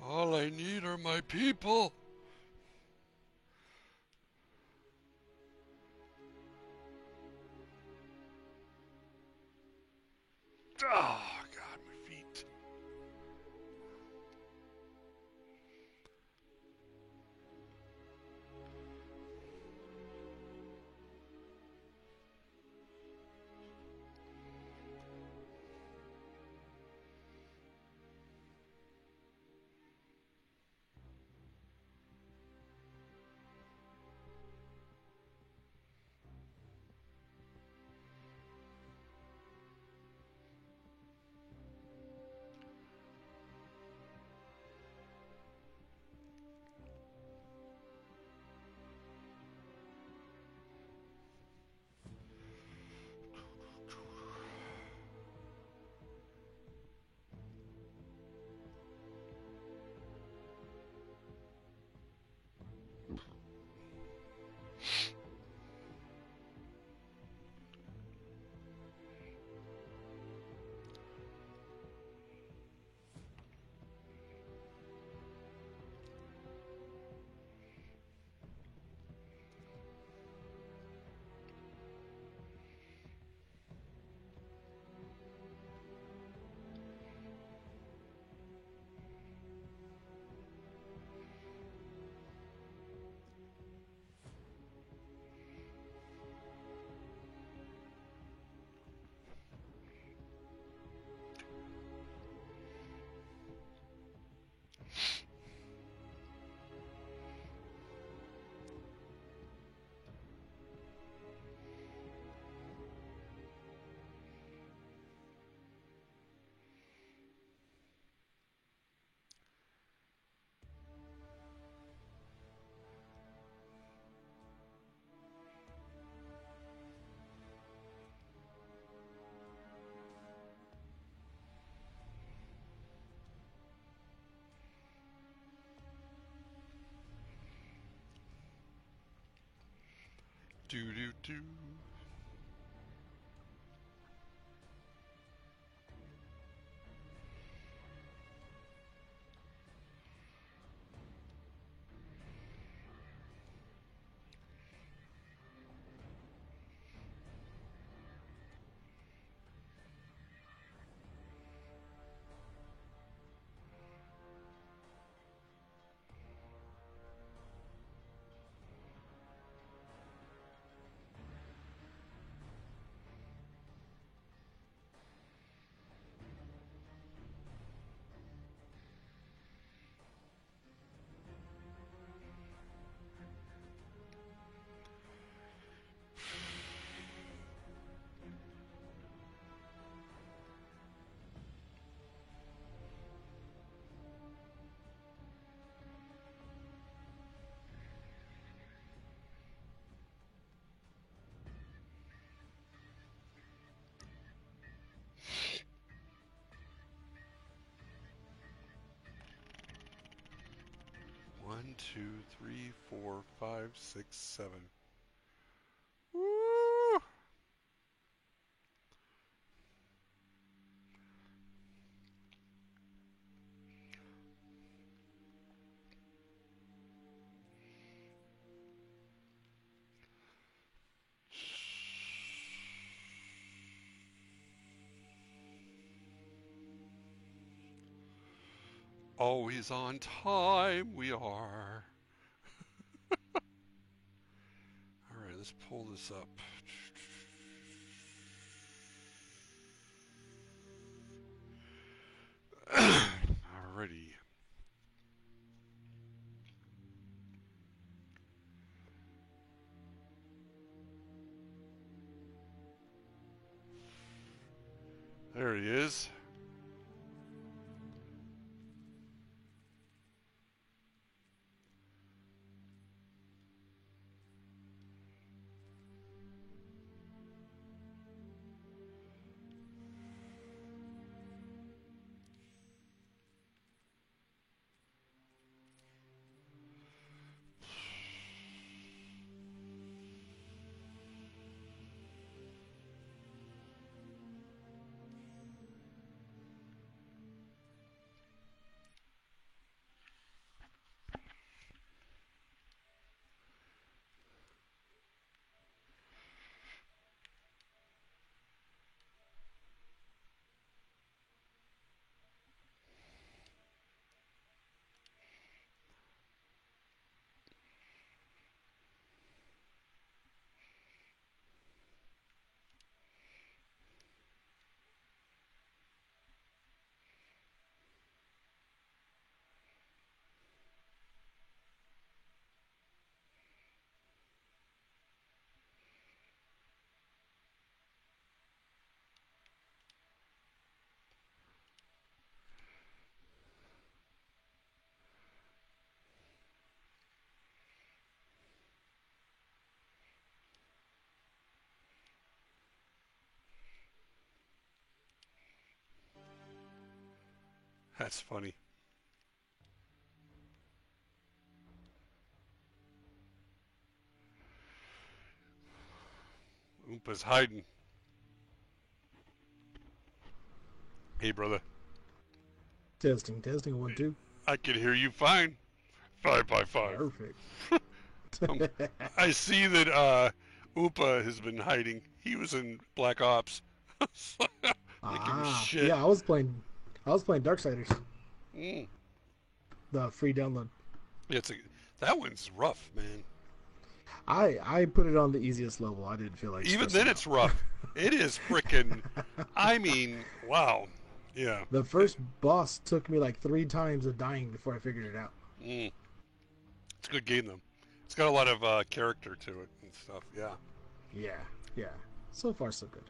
All I need are my people. Oh, God, my feet. Do do do. One, two, three, four, five, six, seven. Woo! Always on time, we are. All right, let's pull this up. Alrighty. There he is. That's funny. Oompa's hiding. Hey, brother. Testing, testing, 1, 2. I can hear you fine. 5 by 5. Perfect. Um, I see that Oompa has been hiding. He was in Black Ops. I'm gonna give him Ah, shit. yeah, I was playing Darksiders, Mm. the free download. That one's rough, man. I put it on the easiest level. I didn't feel like Even stressing then, out. it's rough. It is freaking. I mean, wow. Yeah. The first boss took me like 3 times of dying before I figured it out. Mm. It's a good game though. It's got a lot of character to it and stuff. Yeah. Yeah, yeah. So far, so good.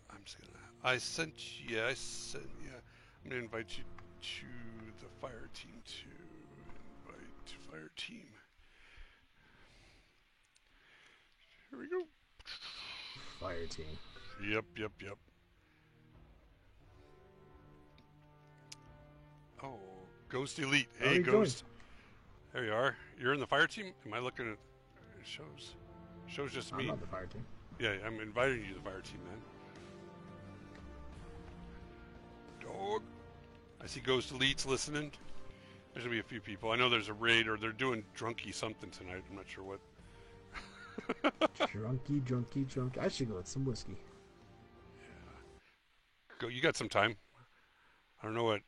I'm just gonna. I sent. Yeah. I sent. Yeah. I'm gonna invite you to the fire team to invite to fire team. Here we go. Fire team. Yep. Yep. Yep. Oh, Ghost Elite. Hey, Already joined. Ghost. There you are. You're in the fire team. Am I looking at? It shows. Shows just I'm me. on the fire team. Yeah, I'm inviting you to the fire team, man. Dog. I see Ghost Elites listening. There's gonna be a few people. I know there's a raid or they're doing drunky something tonight. I'm not sure what. Drunky, drunky, drunk. I should go with some whiskey. Go. You got some time. I don't know what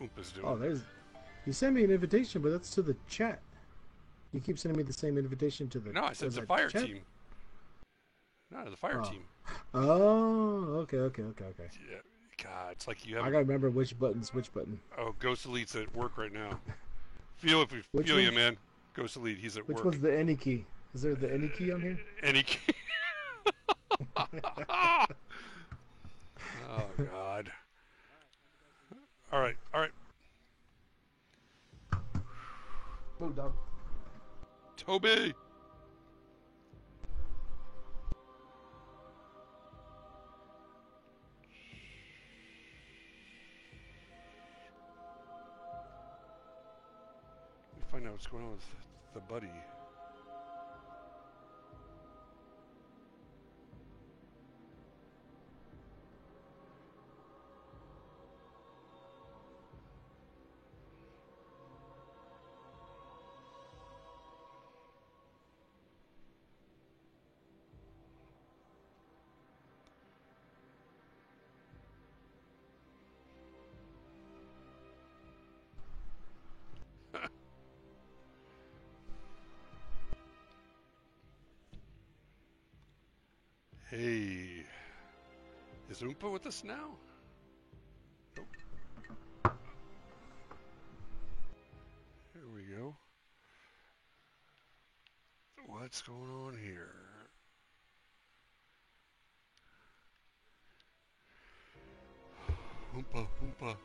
Oompa's doing. Oh, there's. You sent me an invitation, but that's to the chat. You keep sending me the same invitation to the. No, I said was the that fire chat? team. No, the fire Oh. team. Oh, okay. Yeah. God, it's like you I have. gotta remember which button's which button. Oh, Ghost Elite's at work right now. Feel if we Which feel you, one? man. Ghost Elite, he's at Which work. one's the any key? Is there the any key on here? Any. Oh God. All right. All right. Move, dog. Toby. Let me find out what's going on with the buddy. Hey, is Oompa with us now? Nope. Here we go. What's going on here? Oompa, Oompa.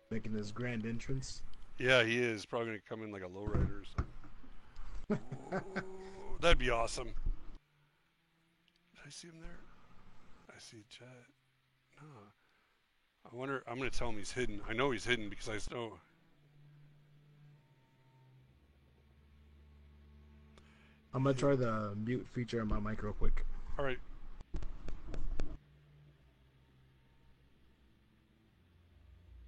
Making his grand entrance. Yeah, he is probably gonna come in like a lowrider or something. Ooh, that'd be awesome. Did I see him there? I see chat. No. I wonder. I'm gonna tell him he's hidden. I know he's hidden because I know. I'm gonna try the mute feature on my mic real quick. All right.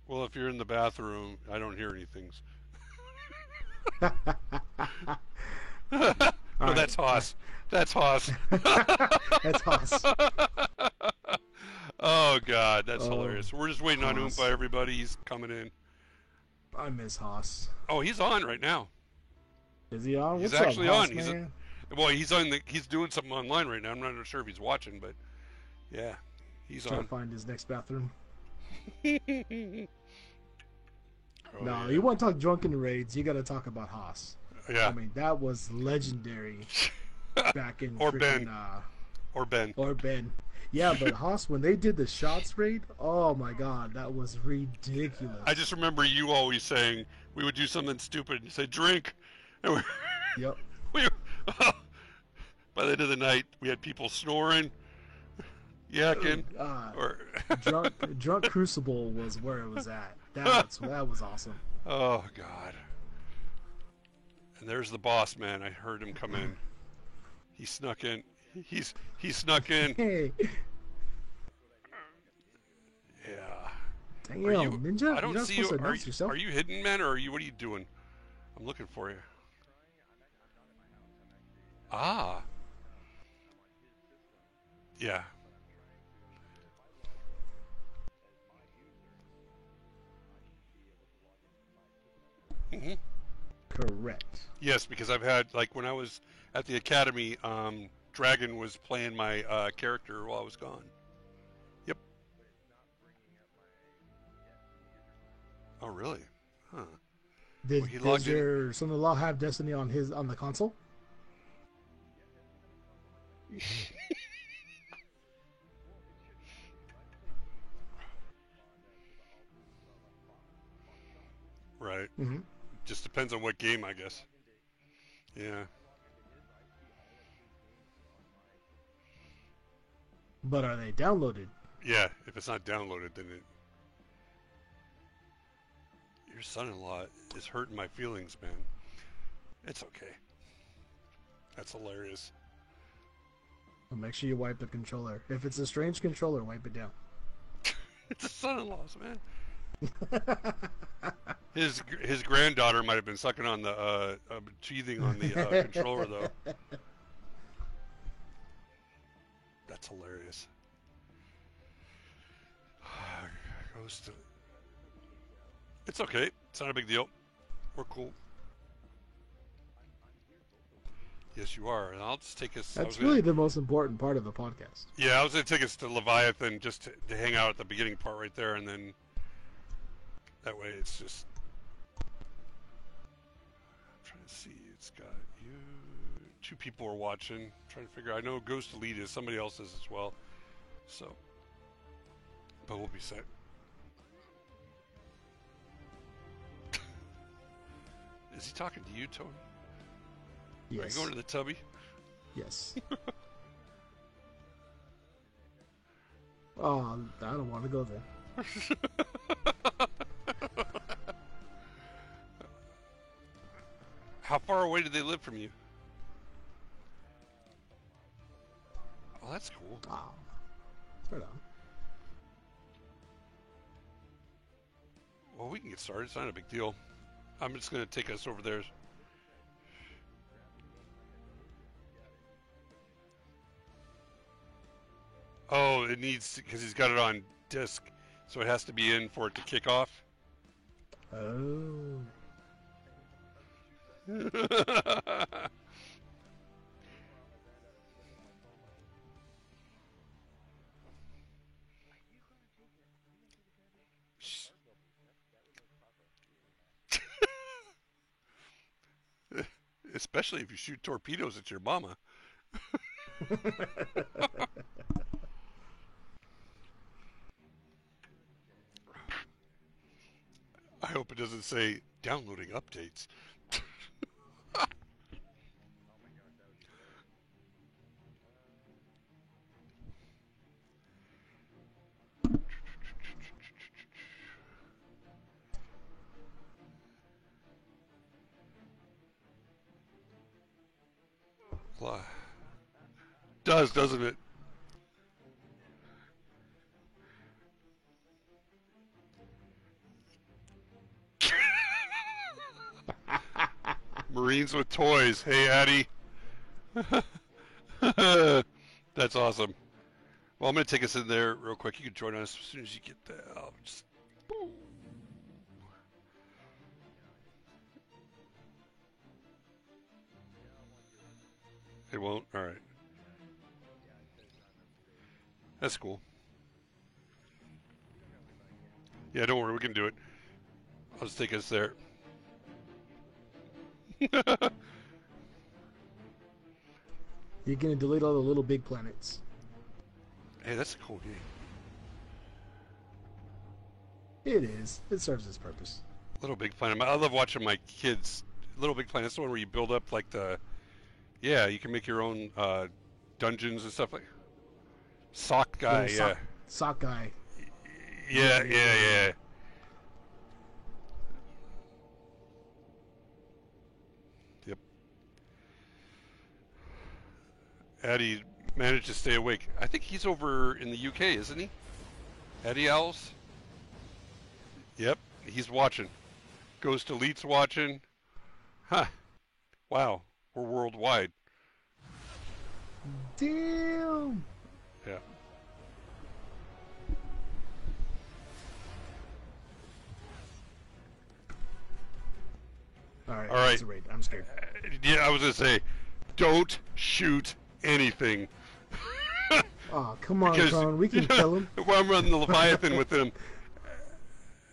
Well, if you're in the bathroom, I don't hear anything. No, right. that's Haas. That's Haas. That's Haas. Oh God, that's hilarious. We're just waiting on Haas. Oompa. Everybody, he's coming in. I miss Haas. Oh, he's on right now. Is he on? He's What's actually up, on. Haas, man? Well, he's on. He's doing something online right now. I'm not sure if he's watching, but yeah, he's Trying on. to find his next bathroom. Oh, No, yeah. you want to talk drunken raids? You got to talk about Haas. Yeah. I mean, that was legendary back in Or freaking, Ben. Or Ben. Or Ben. Yeah, but Haas, when they did the shots raid, oh my God, that was ridiculous. I just remember you always saying we would do something stupid and say drink. And Yep. we by the end of the night, we had people snoring, yakking, or drunk Crucible was where it was at. That was awesome. Oh God. And there's the boss man. I heard him come in. He snuck in. He snuck in. Hey, Yeah. damn, Are you? Ninja, I you're don't not see supposed you. to announce yourself. Are you hidden, man, or are you? What are you doing? I'm looking for you. Ah. Yeah. hmm Correct. Yes, because I've had like when I was at the academy, Dragon was playing my character while I was gone. Yep. Oh, really? Huh. Well, he Does logged in. your son-in-law have Destiny on the console? Right. Mm-hmm. Just depends on what game, I guess. Yeah. But are they downloaded? Yeah. If it's not downloaded, then it. Your son-in-law is hurting my feelings, man. It's okay. That's hilarious. Well, make sure you wipe the controller. If it's a strange controller, wipe it down. It's a son-in-law's, man. His granddaughter might have been sucking on the teething on the controller though. That's hilarious. Goes to. It's okay. It's not a big deal. We're cool. Yes, you are. And I'll just take us. That's really the most important part of the podcast. Yeah, I was going to take us to Leviathan just to hang out at the beginning part right there, and then that way it's just. I'm trying to see. It's got you. 2 people are watching. I'm trying to figure. I know Ghost Elite is. Somebody else is as well. So, but we'll be set. Is he talking to you, Tony? Yes. Are you going to the tubby? Yes. Oh, I don't want to go there. How far away do they live from you? Oh, that's cool. Oh, right on. Well, we can get started. It's not a big deal. I'm just going to take us over there. Oh, it needs because he's got it on disc, so it has to be in for it to kick off. Oh. Especially if you shoot torpedoes at your mama. I hope it doesn't say downloading updates. Does, doesn't it? Marines with toys. Hey, Addie. That's awesome. Well, I'm going to take us in there real quick. You can join us as soon as you get there. I'll just... It won't? All right. That's cool. Yeah, don't worry. We can do it. I'll just take us there. You're gonna delete all the little big planets. Hey, that's a cool game. It is. It serves its purpose. Little Big Planet. I love watching my kids. Little Big Planet. That's the one where you build up like the... Yeah, you can make your own dungeons and stuff like... Sock guy, yeah. Sock guy. Yeah. Addy managed to stay awake. I think he's over in the UK, isn't he? Addy Owls? Yep, he's watching. Ghost Elite's watching. Huh. Wow, we're worldwide. Damn. Yeah. All right. All right. That's a raid. I'm scared. Yeah, I was gonna say, don't shoot anything. Oh, come on, Because, Tron. We can kill him. While I'm running the Leviathan with him,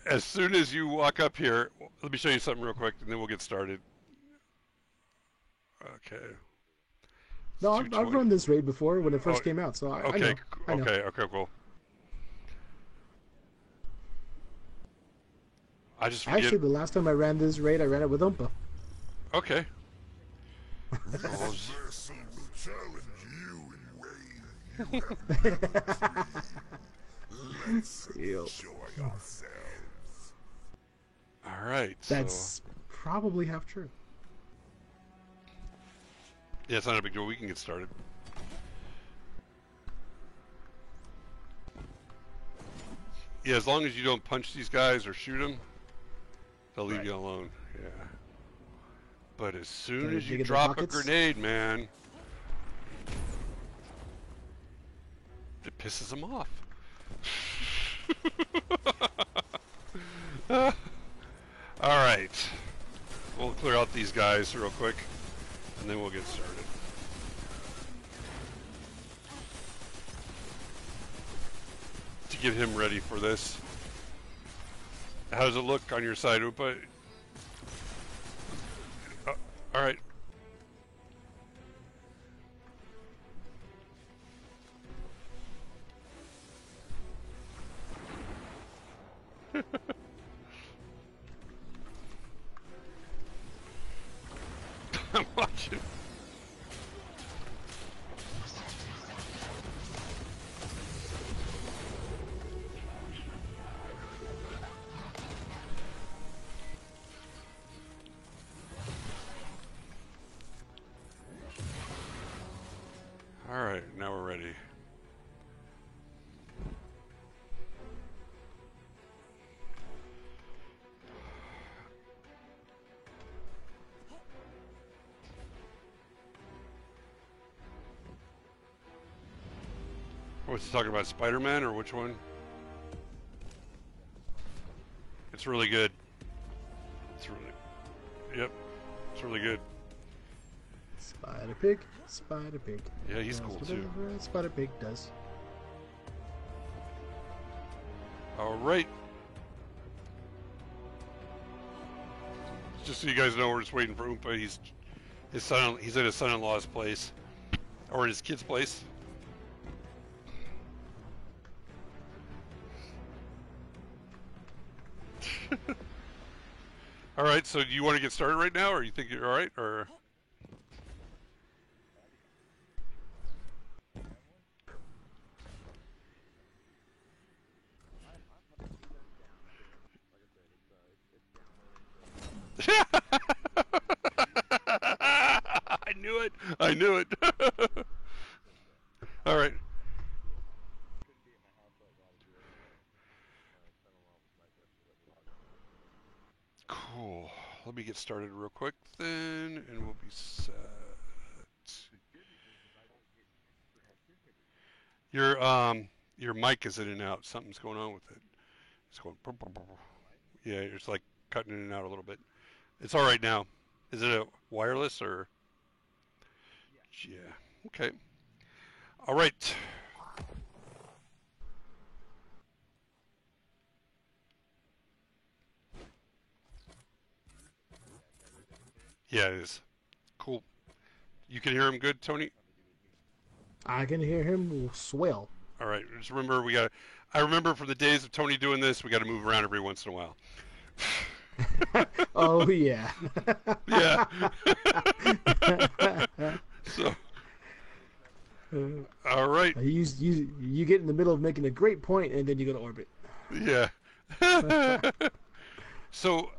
as soon as you walk up here, let me show you something real quick, and then we'll get started. Okay. No, I've run this raid before when it first Oh, came out, so I Okay, know. I know. okay, cool. I just forget. Actually, the last time I ran this raid, I ran it with Umpa. Okay. This vessel will challenge you in ways you have never dreamed. Let's Ew. enjoy ourselves. All right. That's probably half true. Yeah, it's not a big deal. We can get started. Yeah, as long as you don't punch these guys or shoot them, they'll leave you alone. Yeah. But as soon Can as they you get their drop a pockets? grenade, man, it pisses them off. All right. We'll clear out these guys real quick, and then we'll get started. To get him ready for this. How does it look on your side, Upa? All right. I'm watching. All right, now we're ready. What's he talking about, Spider-Man or which one? It's really good. It's really, yep, it's really good. Spider Pig, Spider Pig. Yeah, he's Does cool too. whatever a Spider Pig does. All right. Just so you guys know, we're just waiting for Oompa. He's at his son-in-law's place, or his kid's place. All right. So, do you want to get started right now, or you think you're all right, or? I knew it. I knew it. All right. Cool. Let me get started real quick then, and we'll be set. Your mic is in and out. Something's going on with it. It's going. Yeah, it's like cutting in and out a little bit. It's all right now. Is it a wireless or? Yeah. Okay. All right. Yeah, it is. Cool. You can hear him good, Tony? I can hear him swell. All right. Just remember, I remember from the days of Tony doing this, we got to move around every once in a while. Oh yeah. Yeah. So. All right. You get in the middle of making a great point and then you go to orbit. Yeah. So,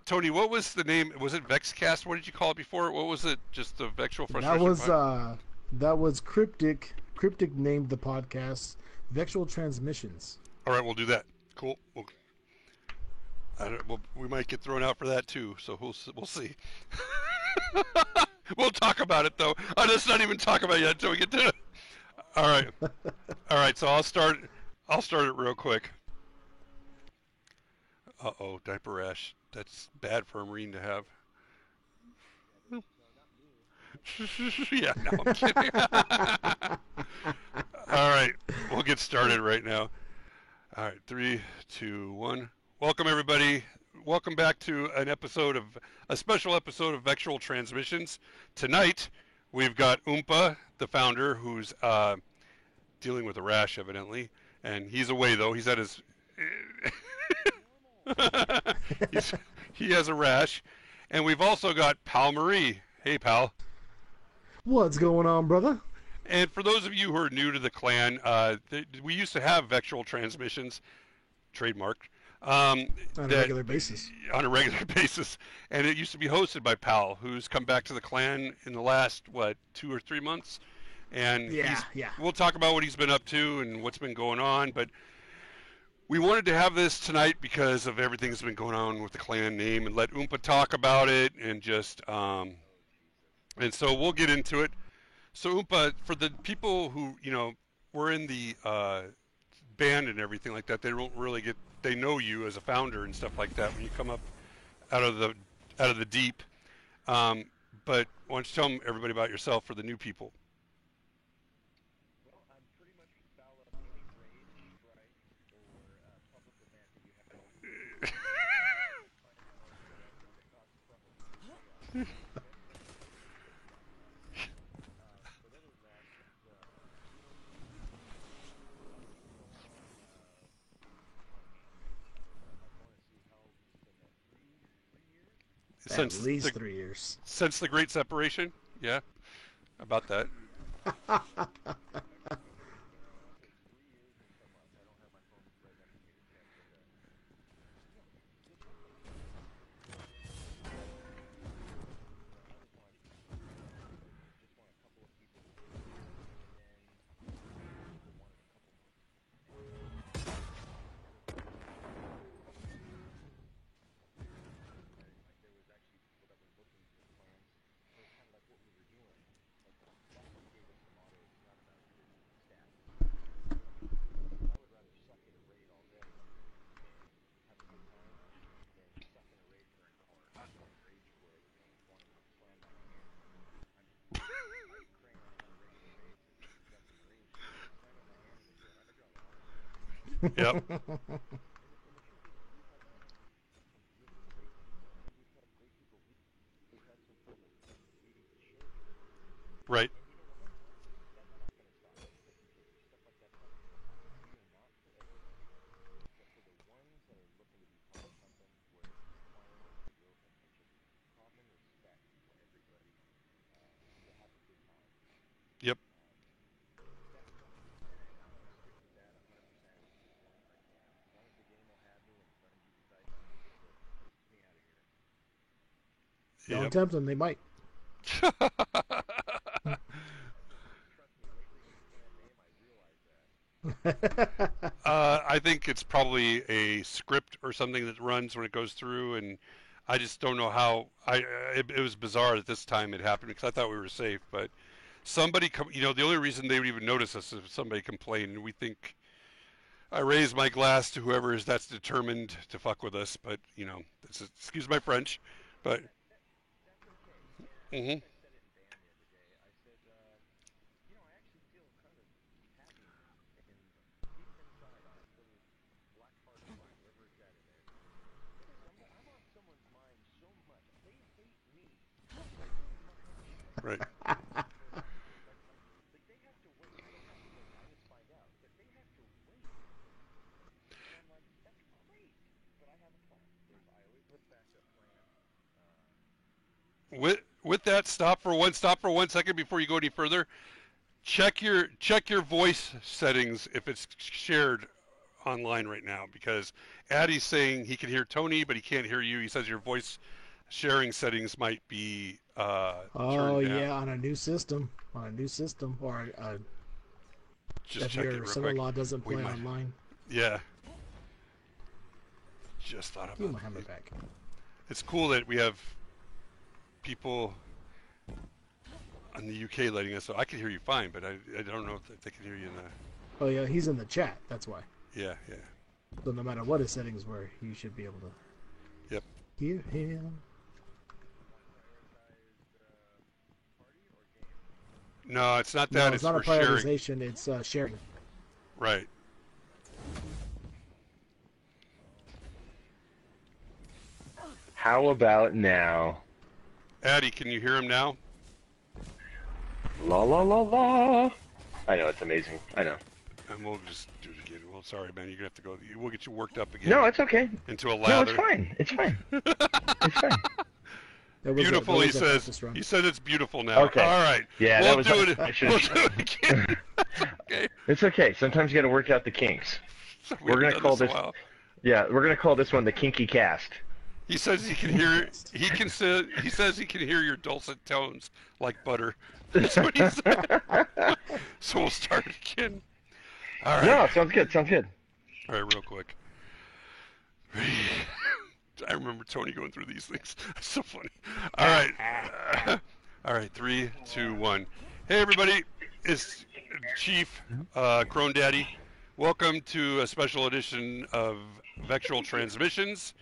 Tony, what was the name? Was it VexCast? What did you call it before? What was it? Just the Vexual Frustration? That was Cryptic. Cryptic named the podcast Vexual Transmissions. All right, we'll do that. Cool. We might get thrown out for that too, so we'll see. We'll talk about it though. Let's not even talk about it yet until we get to it. All right. All right, so I'll start it real quick. Uh-oh, diaper rash. That's bad for a Marine to have. Yeah, no, I'm kidding. All right, we'll get started right now. All right, 3, 2, 1. Welcome, everybody. Welcome back to a special episode of Vexual Transmissions. Tonight, we've got Oompa, the founder, who's dealing with a rash, evidently. And he's away, though. He's at his... he has a rash. And we've also got Pal Marie. Hey, pal. What's going on, brother? And for those of you who are new to the clan, we used to have Vexual Transmissions, trademarked, on a regular basis. On a regular basis. And it used to be hosted by Pal, who's come back to the clan in the last, 2 or 3 months. And yeah. We'll talk about what he's been up to and what's been going on. But we wanted to have this tonight because of everything that's been going on with the clan name and let Oompa talk about it and just... and so we'll get into it. So Oompa, for the people who, were in the band and everything like that, they don't really they know you as a founder and stuff like that when you come up out of the deep. But why don't you tell everybody about yourself for the new people? Well, I'm pretty much foul up any raid, strike, or public event that you have. At least 3 years. Since the Great Separation? Yeah, about that. Yep. Right. Yep. Don't tempt them, they might. I think it's probably a script or something that runs when it goes through, and I just don't know how. It was bizarre that this time it happened because I thought we were safe, but somebody, the only reason they would even notice us is if somebody complained, and we think. I raise my glass to whoever is that's determined to fuck with us, but excuse my French, but. Mm-hmm. Right. With that, stop for one second before you go any further. Check your voice settings if it's shared online right now, because Addy's saying he can hear Tony, but he can't hear you. He says your voice sharing settings might be Oh turned down. yeah, on a new system, or Just if check it your real quick. son-in-law doesn't We play might- online. Yeah. Just thought Give me about my hammer it. back. It's cool that we have people in the UK letting us. So I can hear you fine, but I don't know if they can hear you in the. Oh yeah, he's in the chat. That's why. Yeah, yeah. So no matter what his settings were, you should be able to Yep. hear him. No, it's not No, that. it's not a for sharing. prioritization. It's sharing. Right. How about now? Addy, can you hear him now? La la la la. I know, it's amazing. I know. And we'll just do it again. Well, sorry, man. You're gonna have to go. We'll get you worked up again. No, it's okay. into a No, lather. it's fine. It's fine. It's fine. Beautiful, he says. He said it's beautiful now. Okay. All right. Yeah, we'll that was. do it. I should We'll have. do it again. Okay. It's okay. Sometimes you got to work out the kinks. We've We're gonna done call a this. while. Yeah, we're gonna call this one the kinky cast. He says he can hear. He says he can hear your dulcet tones like butter. That's what he said. So we'll start again. All right. No, sounds good. Sounds good. All right, real quick. I remember Tony going through these things. It's so funny. All right. All right, 3, 2, 1. Hey, everybody. It's Chief Crone Daddy. Welcome to a special edition of Vectral Transmissions.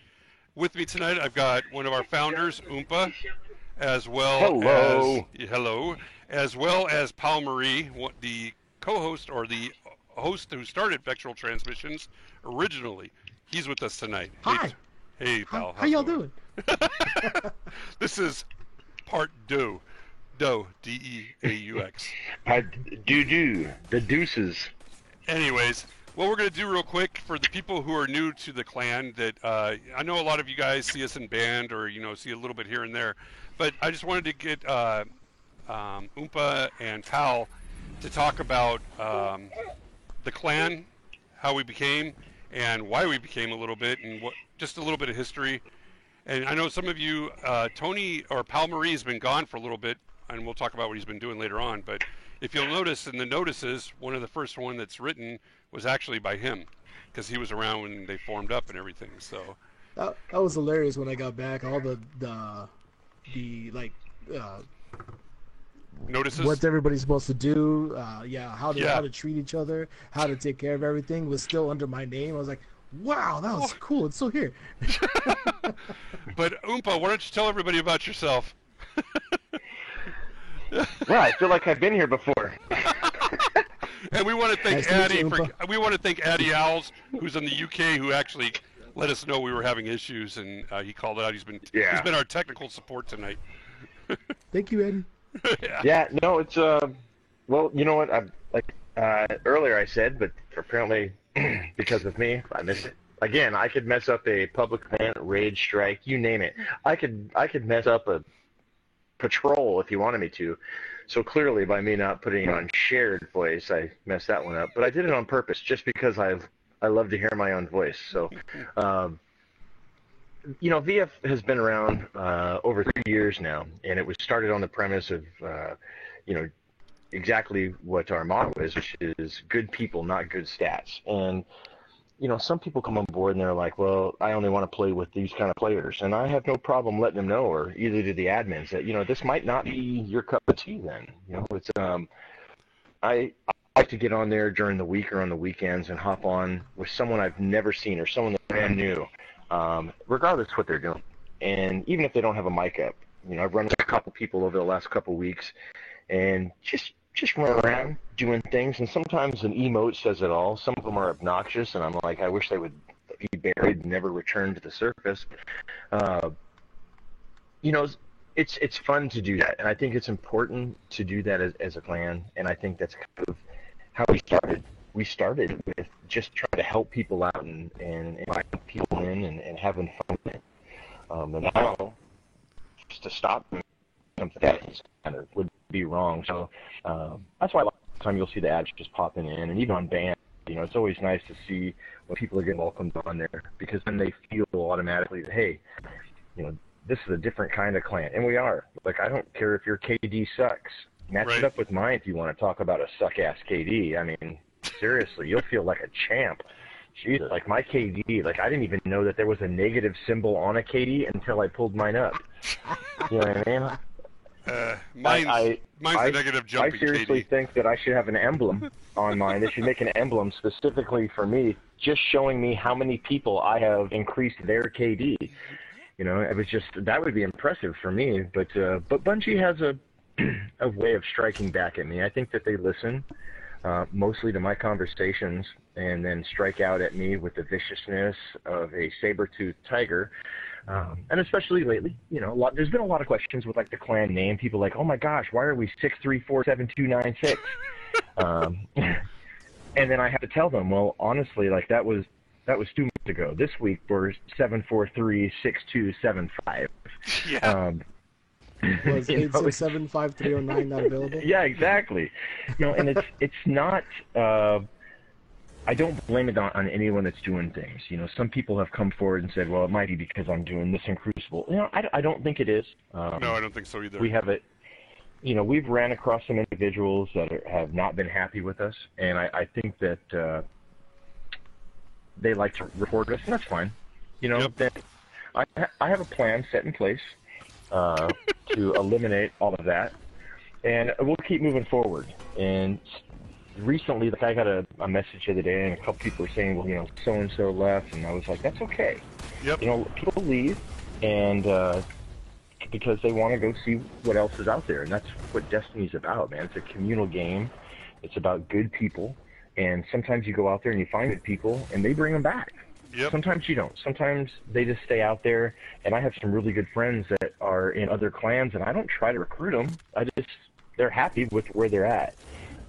With me tonight, I've got one of our founders, Oompa, as well as Paul Marie, the co-host or the host who started Vectral Transmissions originally. He's with us tonight. Hi. Hey, pal. How y'all doing? This is part deux. D-E-A-U-X. The deuces. Anyways, what we're going to do real quick for the people who are new to the clan, that I know a lot of you guys see us in band or, see a little bit here and there, but I just wanted to get Oompa and Pal to talk about the clan, how we became, and why we became a little bit, and just a little bit of history. And I know some of you, Tony or Pal Marie has been gone for a little bit, and we'll talk about what he's been doing later on, but if you'll notice in the notices, one of the first one that's written was actually by him, because he was around when they formed up and everything. So That was hilarious when I got back. All the notices. what everybody's supposed to do. How to treat each other, how to take care of everything was still under my name. I was like, wow, that was cool. It's still here. But Oompa, why don't you tell everybody about yourself? Well, I feel like I've been here before. And we want to thank Nice to meet Addy you, for. Oompa. We want to thank Addy Owls, who's in the UK, who actually let us know we were having issues, and he called it out. He's been our technical support tonight. Thank you, Eddie. Yeah, no, it's well, you know what? Earlier I said, but apparently because of me, I missed it. Again, I could mess up a public event, raid strike, you name it. I could mess up a patrol if you wanted me to. So clearly, by me not putting it on shared voice, I messed that one up. But I did it on purpose, just because I love to hear my own voice. So, VF has been around over 3 years now, and it was started on the premise of, exactly what our motto is, which is good people, not good stats. And some people come on board and they're like, well, I only want to play with these kind of players. And I have no problem letting them know, or either to the admins, that, this might not be your cup of tea then. It's, I like to get on there during the week or on the weekends and hop on with someone I've never seen or someone that's brand new, regardless of what they're doing. And even if they don't have a mic up, I've run with a couple people over the last couple weeks and just run around doing things, and sometimes an emote says it all. Some of them are obnoxious, and I'm like, I wish they would be buried and never return to the surface. It's fun to do that, and I think it's important to do that as a clan, and I think that's kind of how we started. We started with just trying to help people out and inviting people in and having fun with it. And now, just to stop something that kind of would be wrong. So that's why a lot of the time you'll see the ads just popping in, and even on band, it's always nice to see when people are getting welcomed on there, because then they feel automatically that, hey, this is a different kind of clan, and we are. Like, I don't care if your KD sucks. Match Right. it up with mine if you want to talk about a suck-ass KD. I mean, seriously, you'll feel like a champ. Jesus, like my KD, like I didn't even know that there was a negative symbol on a KD until I pulled mine up. You know what I mean? Mine's I the negative jumping I seriously Katie. think that I should have an emblem on mine. They should make an emblem specifically for me, just showing me how many people I have increased their KD. You know, it was just, that would be impressive for me. But Bungie has a way of striking back at me. I think that they listen mostly to my conversations and then strike out at me with the viciousness of a saber-toothed tiger. And especially lately, you know, there's been a lot of questions with like the clan name. People like, oh my gosh, why are we 6347296? And then I have to tell them, well, honestly, like that was 2 months ago. This week we're 7436275. Yeah. Was You know, 867-5309 not available? Yeah, exactly. You know, and it's not. I don't blame it on anyone that's doing things. You know, some people have come forward and said, well, it might be because I'm doing this in Crucible. You know, I don't think it is. No, I don't think so either. We have it. You know, we've ran across some individuals that have not been happy with us, and I think that they like to report us, and that's fine. You know, Yep. that I have a plan set in place to eliminate all of that, and we'll keep moving forward. And recently, like I got a message the other day, and a couple people were saying, well, you know, so and so left, and I was like, that's okay. Yep. You know, people leave, and because they want to go see what else is out there, and that's what Destiny's about, man. It's a communal game. It's about good people, and sometimes you go out there and you find good people, and they bring them back. Yep. Sometimes you don't. Sometimes they just stay out there, and I have some really good friends that are in other clans, and I don't try to recruit them. They're happy with where they're at.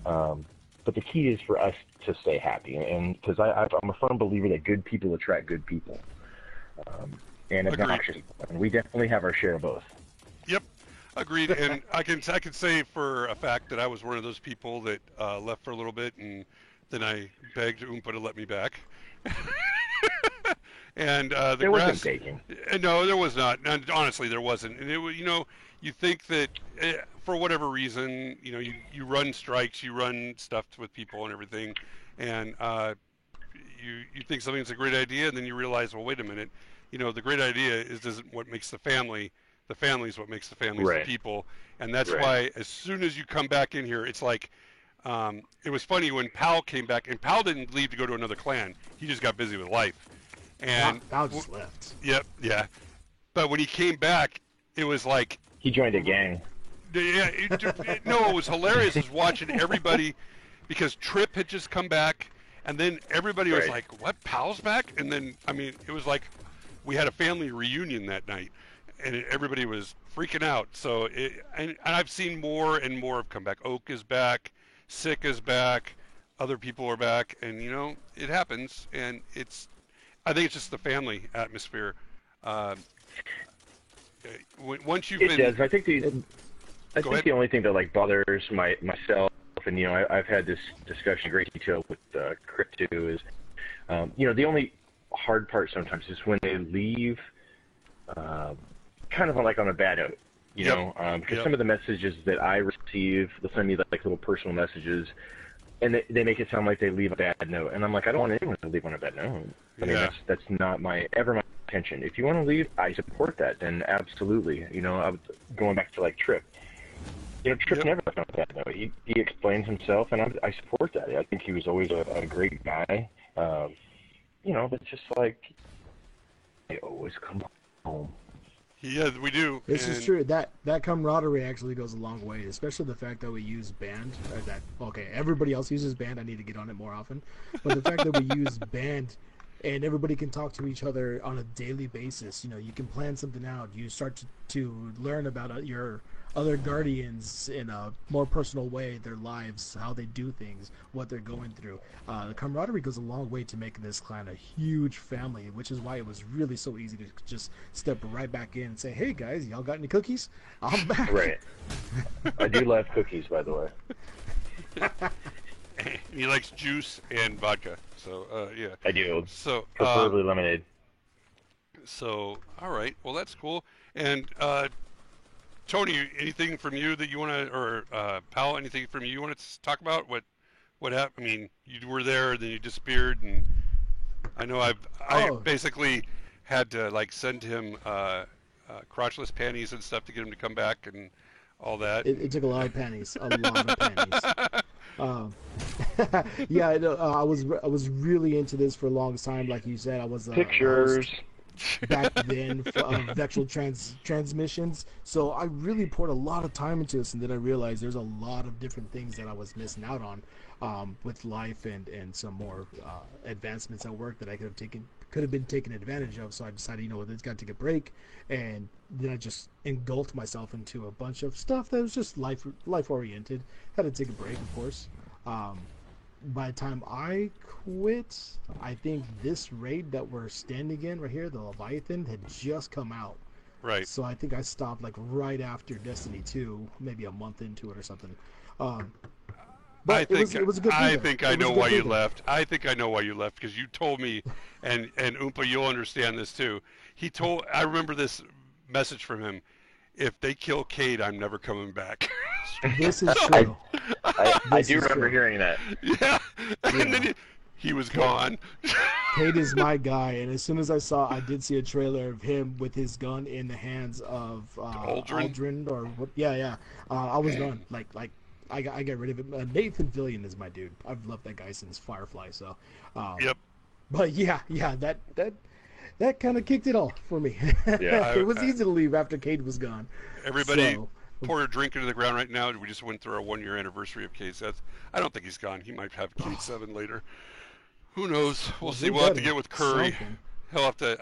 But the key is for us to stay happy, and because I'm a firm believer that good people attract good people, and obnoxious people, and we definitely have our share of both. Yep, agreed. And I can say for a fact that I was one of those people that left for a little bit, and then I begged Oompa to let me back. And the There grass, wasn't baking. No, there was not. And honestly, there wasn't. And it was, you know, you think that for whatever reason, you know, you run strikes, you run stuff with people and everything, and you think something's a great idea, and then you realize, well, wait a minute, you know, the great idea isn't what makes the family. The family is what makes the family Right. the people, and that's Right. why as soon as you come back in here, it's like. It was funny when Pal came back, and Pal didn't leave to go to another clan. He just got busy with life. And Val just left. Yep, yeah. But when he came back, it was like, He joined a gang. yeah, no, what was hilarious is watching everybody, because Trip had just come back, and then everybody was Right. like, what, Pal's back? And then, I mean, it was like we had a family reunion that night, and everybody was freaking out. So, and I've seen more and more have come back. Oak is back. Sick is back, other people are back, and you know it happens. And I think it's just the family atmosphere. Once you've It been, does. I think ahead. the only thing that like bothers myself, and you know, I've had this discussion in great detail with Crit too, is you know, the only hard part sometimes is when they leave, kind of like on a bad note. You Yep. know, because Yep. some of the messages that I receive, they'll send me like little personal messages, and they make it sound like they leave a bad note, and I'm like, I don't want anyone to leave on a bad note. I mean, Yeah. that's not my intention. If you want to leave, I support that. Then absolutely. You know, going back to like Trip. You know, Trip Yep. never left on a bad note. He explains himself, and I support that. I think he was always a great guy. You know, but just like they always come home. yeah, we do. This and, is true. That camaraderie actually goes a long way, especially the fact that we use band. Everybody else uses band. I need to get on it more often. But the fact that we use band, and everybody can talk to each other on a daily basis. You know, you can plan something out. You start to learn about your other guardians in a more personal way, their lives, how they do things, what they're going through. The camaraderie goes a long way to making this clan a huge family, which is why it was really so easy to just step right back in and say, hey guys, y'all got any cookies? I'm back. Right. I do love cookies, by the way. he likes juice and vodka. So yeah. I do. So Preferably lemonade. So all right. Well, that's cool. And Tony, anything from you that you want to, or Pal, anything from you want to talk about? What happened? I mean, you were there, then you disappeared, and I know I Oh. basically had to like send him crotchless panties and stuff to get him to come back and all that. It took a lot of panties, a lot of panties. Um, yeah, I was really into this for a long time. Like you said, I was a Pictures. host back then of Vexual transmissions. So I really poured a lot of time into this, and then I realized there's a lot of different things that I was missing out on with life and some more advancements at work that I could have been taken advantage of. So I decided, you know what, it's got to take a break, and then I just engulfed myself into a bunch of stuff that was just life oriented. Had to take a break, of course. By the time I quit, I think this raid that we're standing in right here, the Leviathan, had just come out. Right. So I think I stopped like right after Destiny 2, maybe a month into it or something. But it was a good I breather. think I It was a know good why you breather. left. I think I know why you left because you told me, and Oompa, you'll understand this too. I remember this message from him. If they kill Cade, I'm never coming back. This is true. I This do is remember true. hearing that. Yeah. And Yeah. then he was gone. Cade is my guy, and as soon as I did see a trailer of him with his gun in the hands of Aldrin? or what? Yeah. I was done. Like I got rid of him. Nathan Fillion is my dude. I've loved that guy since Firefly. So, Yep. But yeah, that kind of kicked it off for me. Yeah, It was easy to leave after Cade was gone. Everybody So, pour a drink into the ground right now. We just went through our 1-year anniversary of Cade's death. I don't think he's gone. He might have Cade 7 later. Who knows? We'll see. We'll have to get with Curry. Something. He'll have to.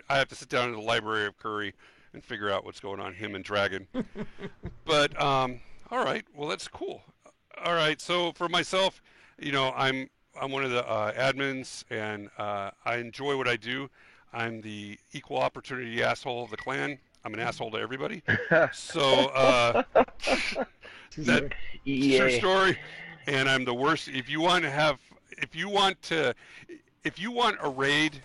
I have to sit down in the library of Curry and figure out what's going on him and Dragon. But all right. Well, that's cool. All right. So for myself, you know, I'm one of the admins, and I enjoy what I do. I'm the equal opportunity asshole of the clan. I'm an asshole to everybody. So True that story. true EA. story. And I'm the worst. If you want a raid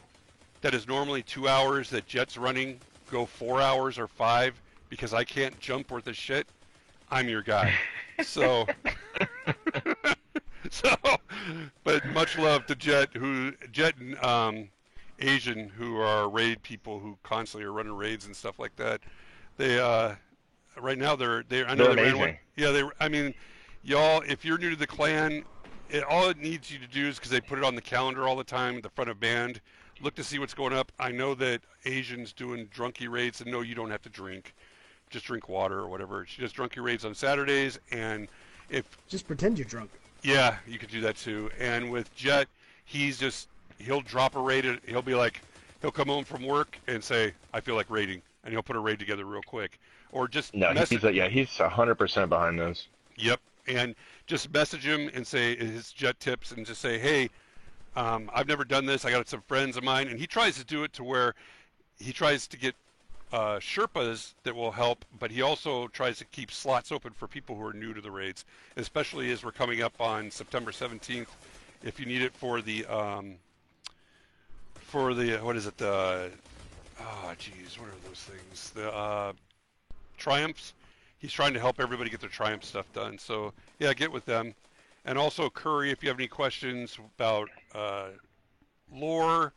that is normally 2 hours that Jet's running, go 4 hours or 5 because I can't jump worth a shit. I'm your guy. So, but much love to Jet and Asian, who are raid people who constantly are running raids and stuff like that. They right now they're I know They're they ran one. amazing. Yeah, I mean, y'all, if you're new to the clan, all it needs you to do is because they put it on the calendar all the time at the front of band. Look to see what's going up. I know that Asian's doing drunkie raids, and no, you don't have to drink. Just drink water or whatever. She does drunkie raids on Saturdays, and if Just pretend you're drunk. yeah, you could do that too. And with Jet, he'll drop a raid. He'll be like, he'll come home from work and say, I feel like raiding, and he'll put a raid together real quick, or just No, message. he's 100% behind those. Yep, and just message him and say his Jet tips, and just say, hey, I've never done this. I got some friends of mine, and he tries to do it to where he tries to get Sherpas that will help, but he also tries to keep slots open for people who are new to the raids, especially as we're coming up on September 17th. If you need it for the what is it, the oh geez, what are those things, the triumphs. He's trying to help everybody get their triumph stuff done. So yeah, get with them. And also Curry, if you have any questions about lore,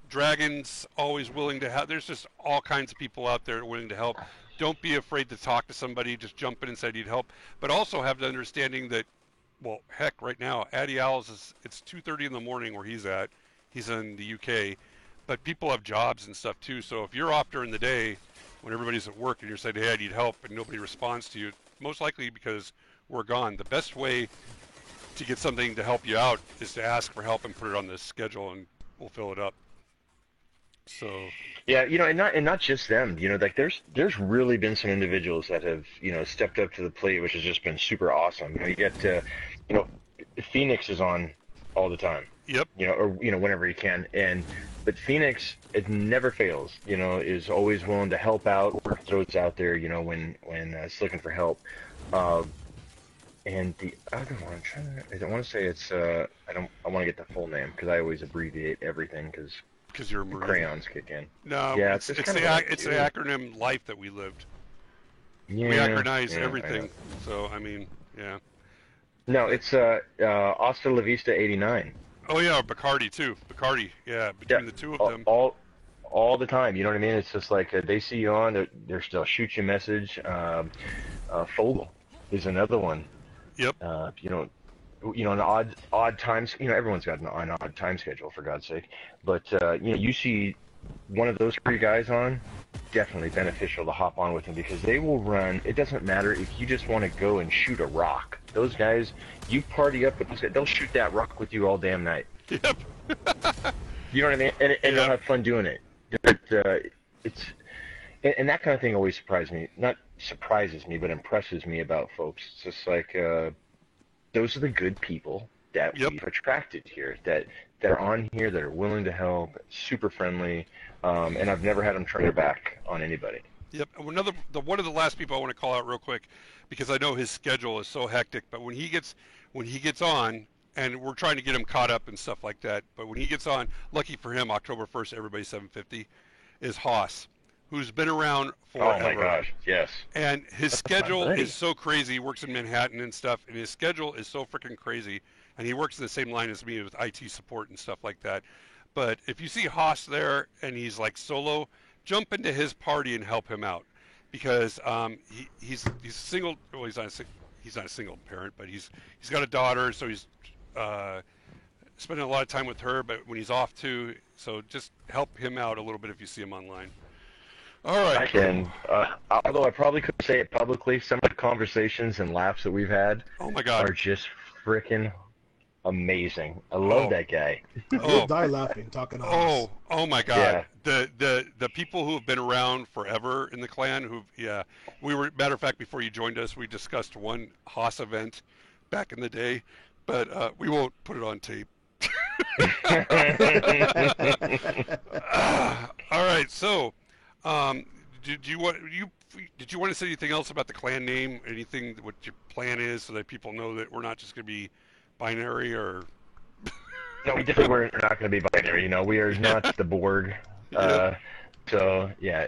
Dragon's always willing to help. There's just all kinds of people out there willing to help. Don't be afraid to talk to somebody. Just jump in and say I need help. But also have the understanding that, well, heck, right now, Addy Owls it's 2:30 in the morning where he's at. He's in the UK. But people have jobs and stuff too. So if you're off during the day when everybody's at work and you're saying, hey, I need help, and nobody responds to you, most likely because we're gone. The best way to get something to help you out is to ask for help and put it on the schedule, and we'll fill it up. So Yeah, and not just them. Like there's really been some individuals that have stepped up to the plate, which has just been super awesome. You get Phoenix is on all the time. yep, Or whenever he can, but Phoenix, it never fails. Is always willing to help out, or throws out there. When it's looking for help. And the other one, I don't want to say it's I want to get the full name because I always abbreviate everything because because you're a The Marine. crayons kick in. No, Yeah, it's it's the kind of like, it's the ew. acronym life that we lived. Yeah, We acronize yeah, I everything. know. So I mean, yeah. No, it's Hasta La Vista '89. Oh yeah, Bacardi too. Bacardi, yeah. Yeah, Between the two of all, them, all all the time. You know what I mean? It's just like they see you on, they'll shoot you a message. Fogel is another one. yep. An odd times. Everyone's got an odd time schedule, for God's sake. But you see one of those three guys on, definitely beneficial to hop on with them because they will run. It doesn't matter if you just want to go and shoot a rock. Those guys, you party up with those guys, they'll shoot that rock with you all damn night. Yep. You know what I mean? And they'll Yeah. have fun doing it. But and that kind of thing always surprises me. Not surprises me, but impresses me about folks. It's just like those are the good people that Yep. we've attracted here. That are on here, that are willing to help, super friendly, and I've never had them turn their back on anybody. Yep. And one of the last people I want to call out real quick, because I know his schedule is so hectic. But when he gets on, and we're trying to get him caught up and stuff like that. But when he gets on, lucky for him, October 1st, everybody 750, is Haas, who's been around forever. Oh my gosh, yes. And his schedule buddy. is so crazy. He works in Manhattan and stuff, and his schedule is so freaking crazy. And he works in the same line as me with IT support and stuff like that. But if you see Haas there and he's like solo, jump into his party and help him out, because he's single. Well, he's not a single parent, but he's got a daughter, so he's spending a lot of time with her. But when he's off too, so just help him out a little bit if you see him online. All right. I can, although I probably couldn't say it publicly, some of the conversations and laughs that we've had Oh my God. are just freaking amazing. I love Oh. that guy. You'll Oh. die laughing talking to us. Oh my God! Yeah. The people who have been around forever in the clan, we were, matter of fact, before you joined us, we discussed one Haas event back in the day, but we won't put it on tape. All right, so did you want to say anything else about the clan name? Anything what your plan is, so that people know that we're not just going to be binary or? No, we definitely we're not going to be binary. We are not the Borg. Yeah. So yeah,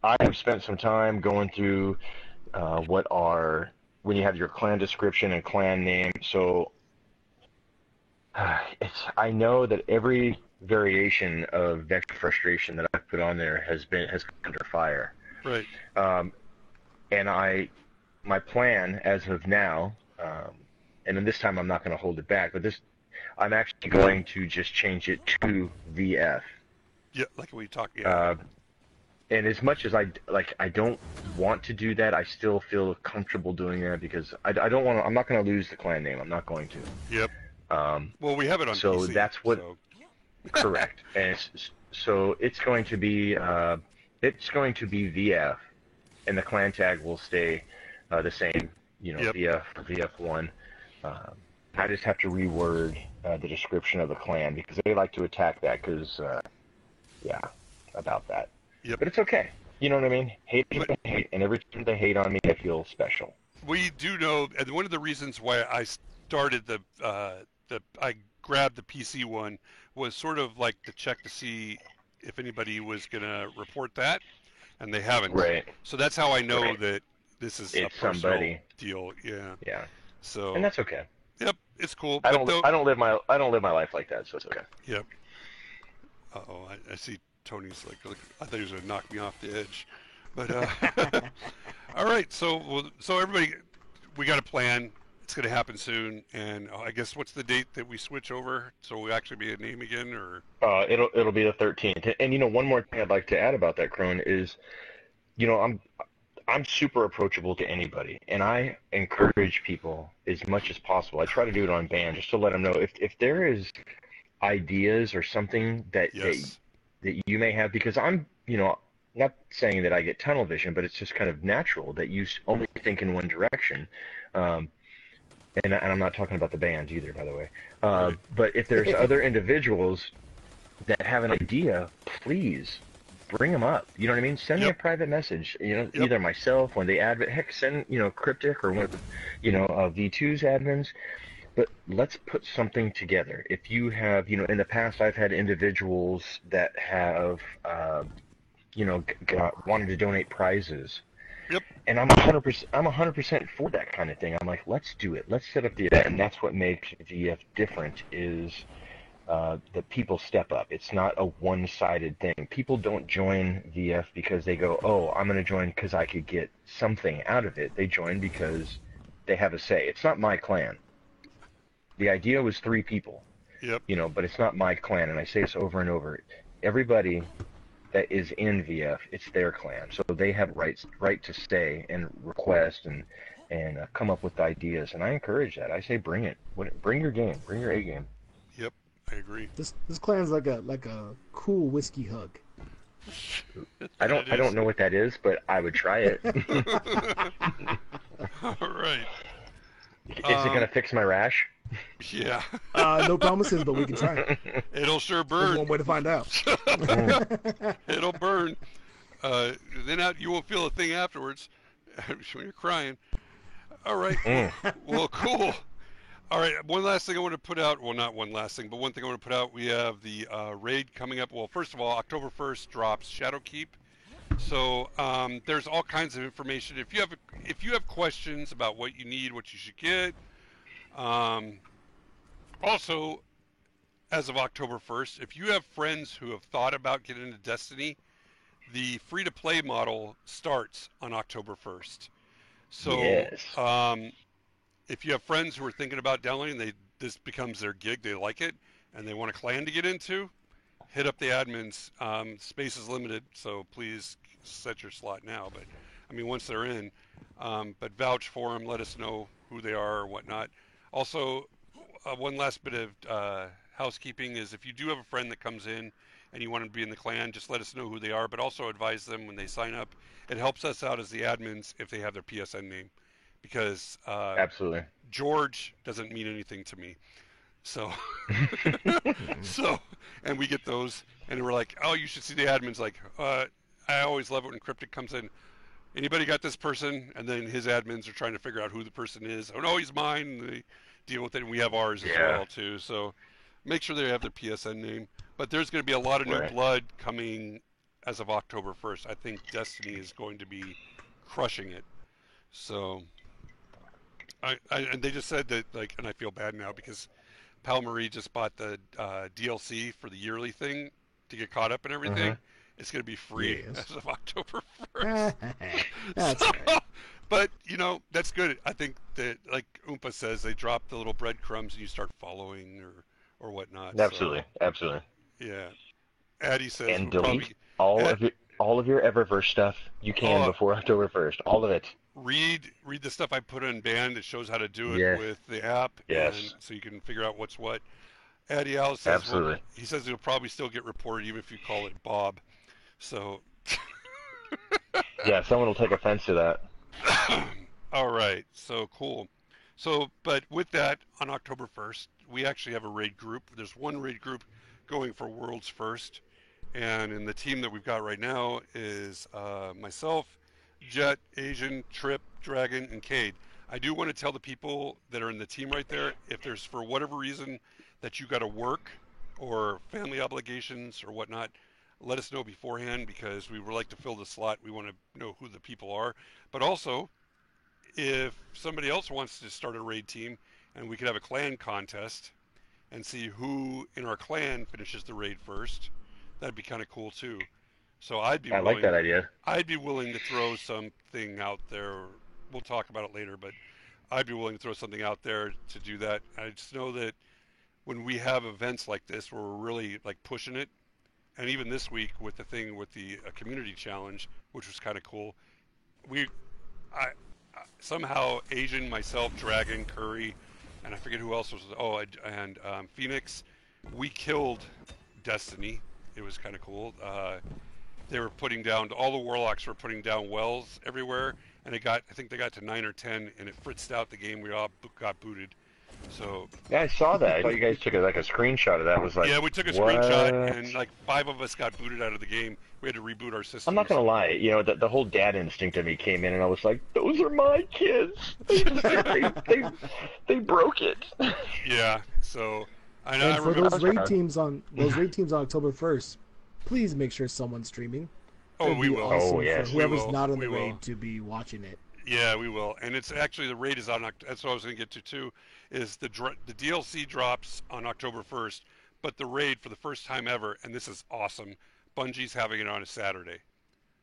I have spent some time going through when you have your clan description and clan name. So I know that every variation of Vector Frustration that I've put on there has come under fire. Right. And my plan as of now, and then this time I'm not going to hold it back, but I'm actually going to just change it to VF. Yeah, like we talked. Yeah. And as much as I don't want to do that, I still feel comfortable doing that because I don't want to. I'm not going to lose the clan name. I'm not going to. Yep. Well, we have it on so PC. that's what- So. Correct. And so it's going to be VF, and the clan tag will stay the same. Yep. VF1. I just have to reword the description of the clan because they like to attack that because, about that. Yep. But it's okay. You know what I mean? Hate, and every time they hate on me, I feel special. We do know, and one of the reasons why I started I grabbed the PC one was sort of like to check to see if anybody was going to report that, and they haven't. Right. So that's how I know Right. that this is It's a personal somebody. deal. Yeah. Yeah. So. And that's okay. Yep, it's cool. I but don't live my life like that, so it's okay. Yep. Uh-oh, I see Tony's like, I thought he was going to knock me off the edge. But, all right, so everybody, we got a plan. It's going to happen soon. And I guess what's the date that we switch over? So we actually be a name again, or? It'll be the 13th. And one more thing I'd like to add about that, Crone, is, I'm super approachable to anybody, and I encourage people as much as possible. I try to do it on band just to let them know if there is ideas or something that Yes. that you may have, because I'm not saying that I get tunnel vision, but it's just kind of natural that you only think in one direction. And I'm not talking about the band either, by the way. Right. But if there's other individuals that have an idea, please bring them up. You know what I mean? Send me a Yep. private message. Yep. Either myself when they heck, send Cryptic or one of the V2's admins. but let's put something together. If you have, in the past, I've had individuals that have, wanted to donate prizes. Yep. And I'm 100%, I'm 100% for that kind of thing. I'm like, let's do it. Let's set up the event, and that's what makes VF different is that people step up. It's not a one-sided thing. People don't join VF because they go, oh, I'm going to join because I could get something out of it. They join because they have a say. It's not my clan. The idea was 3 people, Yep. But it's not my clan, and I say this over and over. Everybody that is in VF, it's their clan, so they have right to stay and request and come up with ideas, and I encourage that. I say bring it, bring your game, bring your A game. Yep. I agree. This clan's like a cool whiskey hug. I don't know what that is, but I would try it. All right. Is it gonna fix my rash? Yeah. No promises, but we can try. It'll sure There's burn. one way to find out. It'll burn. Then you won't feel a thing afterwards when you're crying. All right. Well, cool. All right. One last thing I want to put out. Well, not one last thing, but one thing I want to put out. We have the raid coming up. Well, first of all, October 1st drops Shadowkeep. So there's all kinds of information. If you have questions about what you need, what you should get. Also, as of October 1st, if you have friends who have thought about getting into Destiny, the free-to-play model starts on October 1st. So, yes. If you have friends who are thinking about downloading, this becomes their gig, they like it, and they want a clan to get into, hit up the admins. Space is limited, so please set your slot now. But, I mean, once they're in, but vouch for them, let us know who they are or whatnot. Also, one last bit of housekeeping is if you do have a friend that comes in and you want to be in the clan, just let us know who they are, but also advise them when they sign up. It helps us out as the admins if they have their PSN name, because Absolutely. George doesn't mean anything to me. So, and we get those, and we're like, oh, you should see the admins. Like, I always love it when Cryptic comes in. Anybody got this person? And then his admins are trying to figure out who the person is. Oh, no, he's mine. And they deal with it, and we have ours as well, too. So make sure they have their PSN name. But there's going to be a lot of new blood coming as of October 1st. I think Destiny is going to be crushing it. So, and they just said that, like, and I feel bad now because Pal Marie just bought the DLC for the yearly thing to get caught up and everything. Mhm. It's going to be free Yes. as of October 1st. That's right. But, that's good. I think that, like Oompa says, they drop the little breadcrumbs and you start following or whatnot. Absolutely. So, Absolutely. yeah. Addie says And we'll delete probably all of your Eververse stuff you can before October 1st. All of it. read the stuff I put in Band. It shows how to do it Yes. with the app. Yes. And so you can figure out what's what. Addie Alice says, Absolutely. well, he says it'll probably still get reported even if you call it Bob. So, Yeah, someone will take offense to that. all right. So cool. So, but with that, on October 1st, we actually have a raid group. There's one raid group going for World's First. And in the team that we've got right now is myself, Jet, Asian, Trip, Dragon, and Cade. I do want to tell the people that are in the team right there, if there's for whatever reason that you got to work or family obligations or whatnot, let us know beforehand because we would like to fill the slot. We want to know who the people are. But also, if somebody else wants to start a raid team and we could have a clan contest and see who in our clan finishes the raid first, that'd be kind of cool too. So I like that idea. I'd be willing to throw something out there. We'll talk about it later, but I'd be willing to throw something out there to do that. I just know that when we have events like this where we're really like pushing it, and even this week with the thing with the community challenge, which was kind of cool, somehow Asian, myself, Dragon, Curry, and I forget who else was. And Phoenix, we killed Destiny. It was kind of cool. They were putting down, all the warlocks were putting down wells everywhere, and I think they got to 9 or 10, and it fritzed out the game. We all got booted. So Yeah, I saw that. I thought you guys took like a screenshot of that. It was like, yeah, we took a what? screenshot, and like 5 of us got booted out of the game. We had to reboot our system. I'm not gonna lie. You know, the whole dad instinct of me came in, and I was like, those are my kids. They broke it. Yeah. So I know. And I for remember. those raid teams on October 1st, please make sure someone's streaming. Oh, It'd we be will. awesome Oh, yes. for whoever's We will. not in We the will. raid to be watching it. Yeah, we will. And it's actually the raid is on. That's what I was going to get to too. Is the DLC drops on October 1st, but the raid for the first time ever, and this is awesome. Bungie's having it on a Saturday.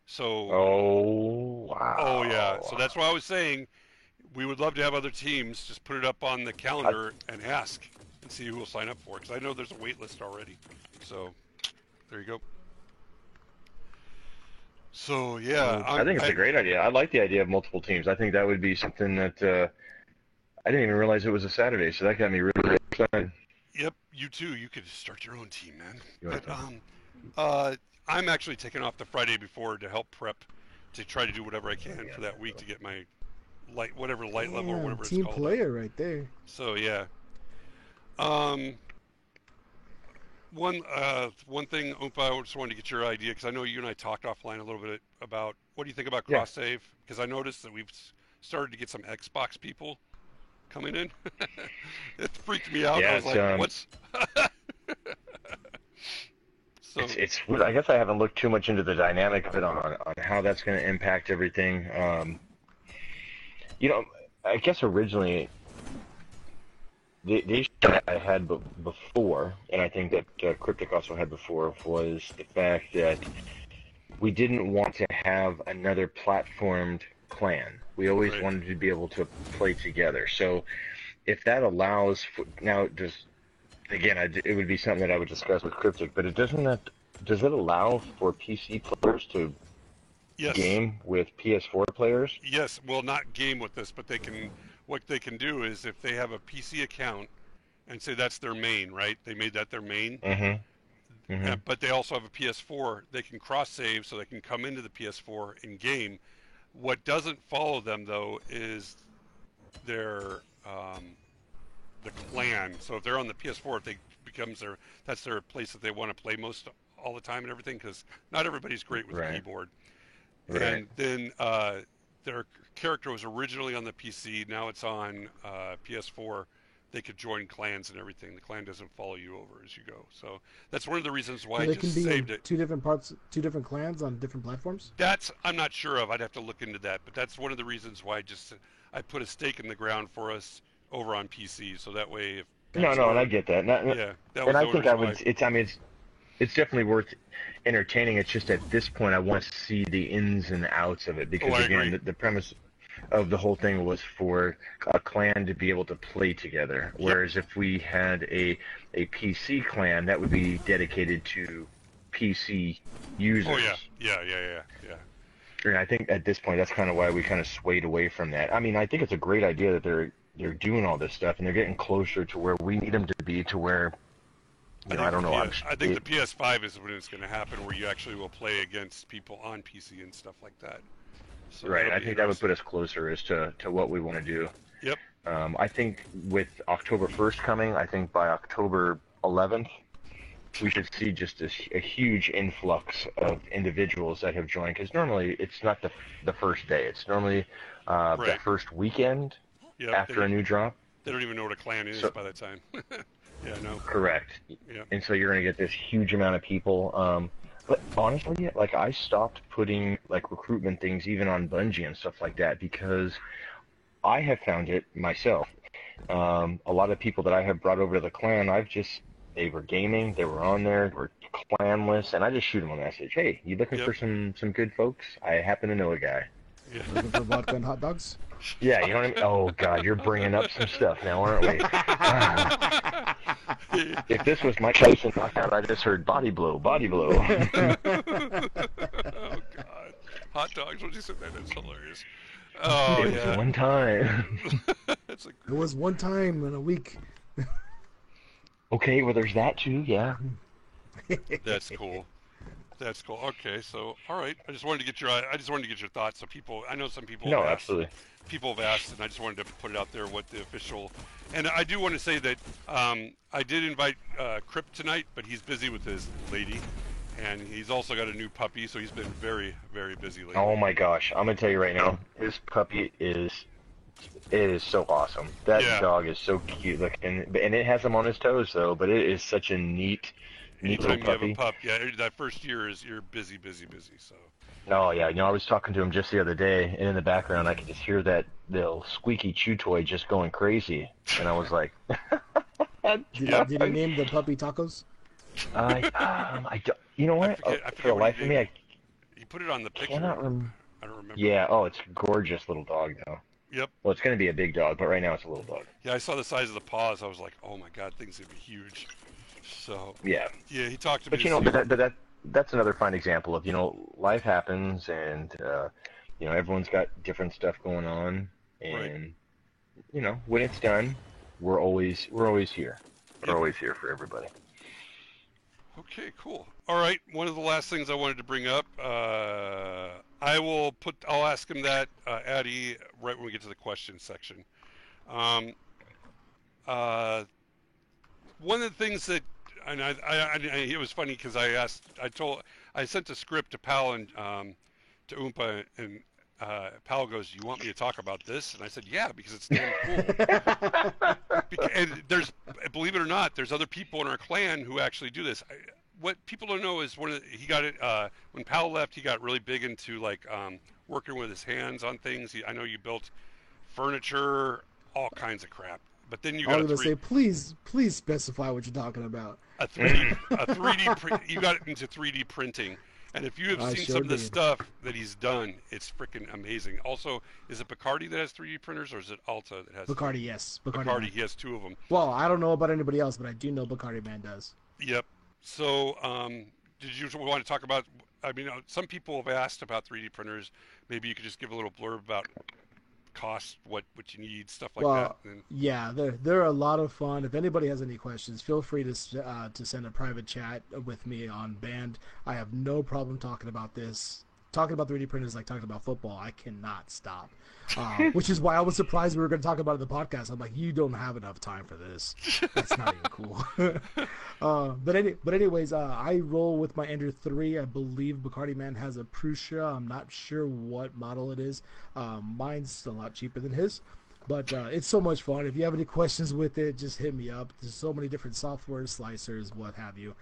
So. Oh, wow. Oh yeah. So that's why I was saying we would love to have other teams. Just put it up on the calendar and ask and see who will sign up for it. Because I know there's a wait list already. So there you go. So yeah, I think it's a great idea. I like the idea of multiple teams. I think that would be something that I didn't even realize it was a Saturday, so that got me really excited. Yep, you too. You could start your own team, man. You But want I'm actually taking off the Friday before to help prep to try to do whatever I can for that week to get my light level or Damn, whatever team it's called. player right there. So yeah. One thing, Oompa, I just wanted to get your idea because I know you and I talked offline a little bit about what do you think about Yeah. cross save? Because I noticed that we've started to get some Xbox people coming in. It freaked me out. Yeah, I was it's, like, what's? So it's I guess I haven't looked too much into the dynamic of it on how that's going to impact everything. You know, I guess originally the issue that I had before, and I think that Cryptic also had before, was the fact that we didn't want to have another platformed clan. We always Right. wanted to be able to play together. So if that allows now, just again, it would be something that I would discuss with Cryptic, but does it allow for PC players to yes. game with PS4 players? Yes, well, not game with this, but what they can do is if they have a PC account and say that's their main, right? They made that their main, Mm-hmm. Mm-hmm. but they also have a PS4. They can cross save, so they can come into the PS4 in game. What doesn't follow them though is their the clan. So if they're on the PS4, that's their place that they want to play most all the time and everything. Because not everybody's great with Right. a keyboard. Right. And then their character was originally on the PC. Now it's on PS4. They could join clans and everything. The clan doesn't follow you over as you go. So that's one of the reasons why So I they just can be saved in it. two different clans on different platforms. That's I'm not sure of. I'd have to look into that. But that's one of the reasons why I put a stake in the ground for us over on PC. So that way, if No, and I get that. yeah, that was And I the think reason why. it's definitely worth entertaining. It's just at this point I want to see the ins and outs of it because I again, agree. the premise of the whole thing was for a clan to be able to play together. Whereas if we had a PC clan, that would be dedicated to PC users. Oh yeah. And I think at this point that's kind of why we kind of swayed away from that. I mean, I think it's a great idea that they're doing all this stuff and they're getting closer to where we need them to be to where I don't know. I think the PS5 is when it's going to happen, where you actually will play against people on PC and stuff like that. So Right, that'll I be think that would interesting. put us closer as to what we want to do. Yep. I think with October 1st coming, I think by October 11th, we should see just a huge influx of individuals that have joined. Because normally it's not the first day; it's normally the Right. first weekend Yep. after a new drop. They don't even know what a clan is So- by that time. Yeah, no. Correct. Yeah. And so you're going to get this huge amount of people. But honestly, like I stopped putting like recruitment things even on Bungie and stuff like that because I have found it myself. A lot of people that I have brought over to the clan, they were gaming, they were on there, they were clanless, and I just shoot them a message. Hey, you looking Yep. for some good folks? I happen to know a guy. Yeah. Looking for vodka and hot dogs. Yeah, you know what I mean? Oh God, you're bringing up some stuff now, aren't we? If this was Mike Tyson knockout, I just heard body blow, body blow. Oh God. Hot dogs. What you said that? That's hilarious. Oh It was yeah. one time. It's like It was one time in a week. Okay, well, there's that too, yeah. that's cool. That's cool. Okay, so all right. I just wanted to get your thoughts. So people, I know some people No, have asked. absolutely. People have asked, and I just wanted to put it out there what the official. And I do want to say that I did invite Crip tonight, but he's busy with his lady, and he's also got a new puppy, so he's been very, very busy lately. Oh my gosh, I'm gonna tell you right now, his puppy is so awesome. That Yeah. dog is so cute looking, and it has him on his toes though. But it is such a neat Anytime little you have puppy. a pup, yeah, that first year you're busy, busy, busy. So Oh yeah, I was talking to him just the other day, and in the background I could just hear that little squeaky chew toy just going crazy, and I was like, Did you name the puppy Tacos? I don't, you know what? I forget For the what life he of me, named I he put it on the picture. cannot remember. I don't remember. Yeah, oh, it's a gorgeous little dog though. Yep. Well, it's gonna be a big dog, but right now it's a little dog. Yeah, I saw the size of the paws. I was like, oh my god, things gonna be huge. So Yeah. yeah, he talked to But me. you know, to see- that's another fine example of, life happens, and everyone's got different stuff going on, and when it's done, we're always here. We're always here for everybody. Okay, cool. All right, one of the last things I wanted to bring up, I'll ask him that, Addy, right when we get to the question section. One of the things that, and it was funny because I sent a script to Pal and to Oompa, and Pal goes, "You want me to talk about this?" And I said, "Yeah, because it's damn cool." And believe it or not, there's other people in our clan who actually do this. What people don't know is he got it when Pal left. He got really big into like working with his hands on things. I know you built furniture, all kinds of crap. But then you I got was gonna say, please specify what you're talking about. a 3D print. You got into 3D printing, and if you have I seen sure some of the did. stuff that he's done, it's freaking amazing. Also, is it Bacardi that has 3D printers, or is it Alta that has? Bacardi, yes. Bacardi. Man. He has two of them. Well, I don't know about anybody else, but I do know Bacardi Man does. Yep. So, did you want to talk about? I mean, some people have asked about 3D printers. Maybe you could just give a little blurb about cost, what you need, stuff like that. And, yeah, they're a lot of fun. If anybody has any questions, feel free to send a private chat with me on Band. I have no problem talking about this. Talking about 3D printers like talking about football. I cannot stop. Which is why I was surprised we were going to talk about it in the podcast. I'm like, you don't have enough time for this. That's not even cool. But anyways, I roll with my Ender 3. I believe Bacardi Man has a Prusa. I'm not sure what model it is. Mine's a lot cheaper than his. But it's so much fun. If you have any questions with it, just hit me up. There's so many different software slicers, what have you.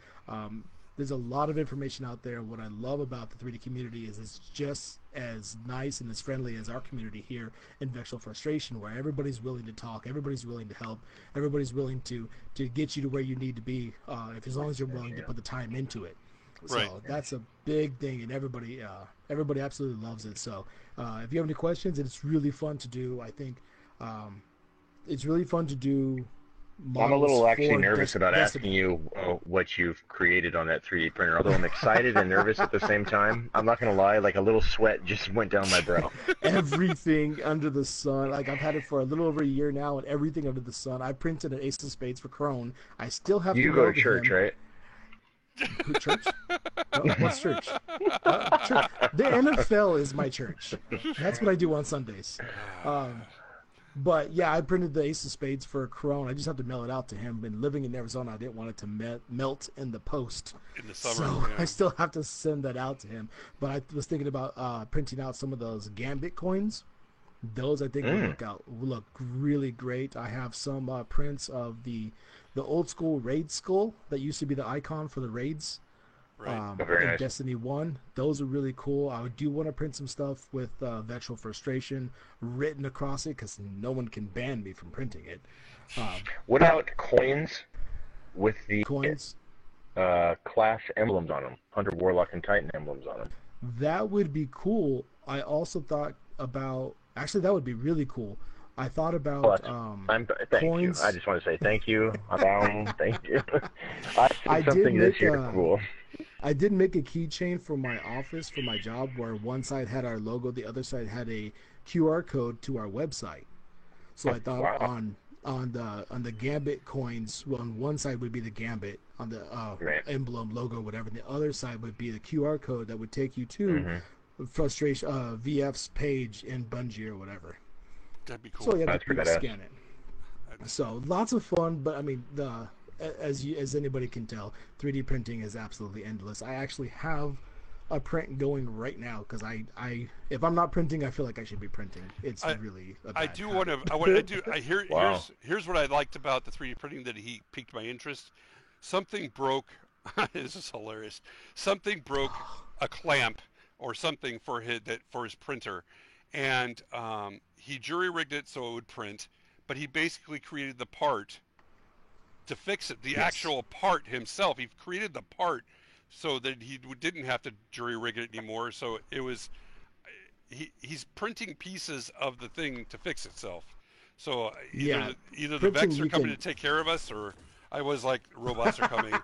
There's a lot of information out there. What I love about the 3D community is it's just as nice and as friendly as our community here in Vexual Frustration, where everybody's willing to talk, everybody's willing to help, everybody's willing to get you to where you need to be, as long as you're willing to put the time into it. Right. So that's a big thing, and everybody absolutely loves it. So if you have any questions, it's really fun to do. I think it's really fun to do. I'm a little actually for nervous about asking you what you've created on that 3D printer. Although I'm excited and nervous at the same time. I'm not going to lie, like a little sweat just went down my brow. Everything under the sun. Like I've had it for a little over a year now, and everything under the sun. I printed an Ace of Spades for Crone. I still have You to go to church, right? Who, church? What's church? Church? The NFL is my church. That's what I do on Sundays. But yeah, I printed the Ace of Spades for Crone. I just have to mail it out to him. And living in Arizona, I didn't want it to melt in the post. in the summer, So yeah. I still have to send that out to him. But I was thinking about printing out some of those Gambit coins. Those I think will look really great. I have some prints of the old school raid skull that used to be the icon for the raids. Right. Very in nice. Destiny 1. Those are really cool. I do want to print some stuff with Vexual Frustration written across it because no one can ban me from printing it. What about coins with the Coins. class emblems on them? Hunter, Warlock, and Titan emblems on them. That would be cool. I also thought about... Actually, that would be really cool. I thought about Thank coins. you. I just want to say thank you. Thank you. I did something this make year a- cool. I did make a keychain for my office, for my job, where one side had our logo, the other side had a QR code to our website. So I thought Wow. on the Gambit coins, well, on one side would be the Gambit on the Right. emblem logo, whatever. And the other side would be the QR code that would take you to Mm-hmm. Frustration VF's page in Bungie or whatever. That'd be cool. So you have That's to pretty badass. scan it. So lots of fun, but I mean, as anybody can tell, 3D printing is absolutely endless. I actually have a print going right now because I if I'm not printing, I feel like I should be printing. It's really a I bad do habit. want to. Wow. Here's what I liked about the 3D printing that he piqued my interest. Something broke. This is hilarious. Something broke a clamp or something for his printer, and he jury rigged it so it would print. But he basically created the part to fix it. The actual part himself. He created the part so that he didn't have to jury rig it anymore. So it was. He's printing pieces of the thing to fix itself. So either the Printing, Vex are you coming can- to take care of us, or I was like, robots are coming.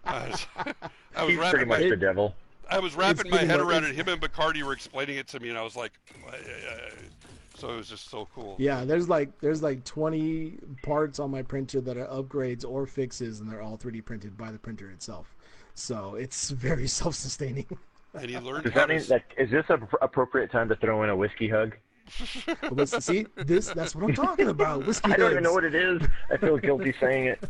I was He's pretty wrapping much my, the devil. I was wrapping my pretty head much- around it. Him and Bacardi were explaining it to me, and I was like, so it was just so cool. Yeah, there's like 20 parts on my printer that are upgrades or fixes, and they're all 3D printed by the printer itself. So it's very self-sustaining. And he learned Does how that mean to. that is this an appropriate time to throw in a whiskey hug? But see, that's what I'm talking about. Whiskey I don't even hugs. know what it is. I feel guilty saying it.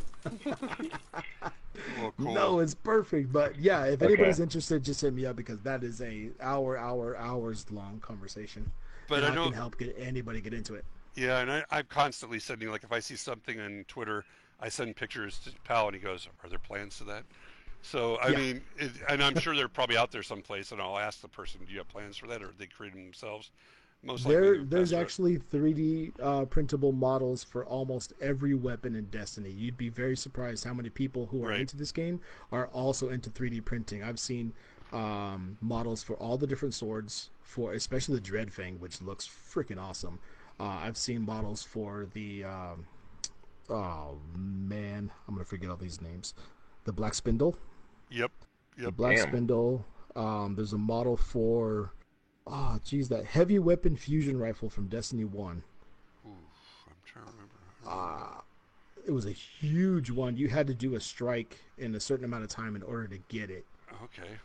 Well, cool. No, it's perfect. But yeah, if Okay. anybody's interested, just hit me up because that is a hours long conversation. But and I I know. can help anybody get into it. Yeah, and I'm constantly sending, like, if I see something on Twitter, I send pictures to Pal, and he goes, "Are there plans to that?" So I Yeah. mean, and I'm sure they're probably out there someplace, and I'll ask the person, "Do you have plans for that, or they create them themselves?" Most likely, There's that's right. actually 3D printable models for almost every weapon in Destiny. You'd be very surprised how many people who are Right. into this game are also into 3D printing. I've seen models for all the different swords, for especially the Dreadfang, which looks freaking awesome. I've seen models for the oh man, I'm gonna forget all these names. The Black Spindle, Yep. the Black Damn. Spindle. There's a model for that heavy weapon fusion rifle from Destiny 1. Ooh, I'm trying to remember. It was a huge one. You had to do a strike in a certain amount of time in order to get it. Okay.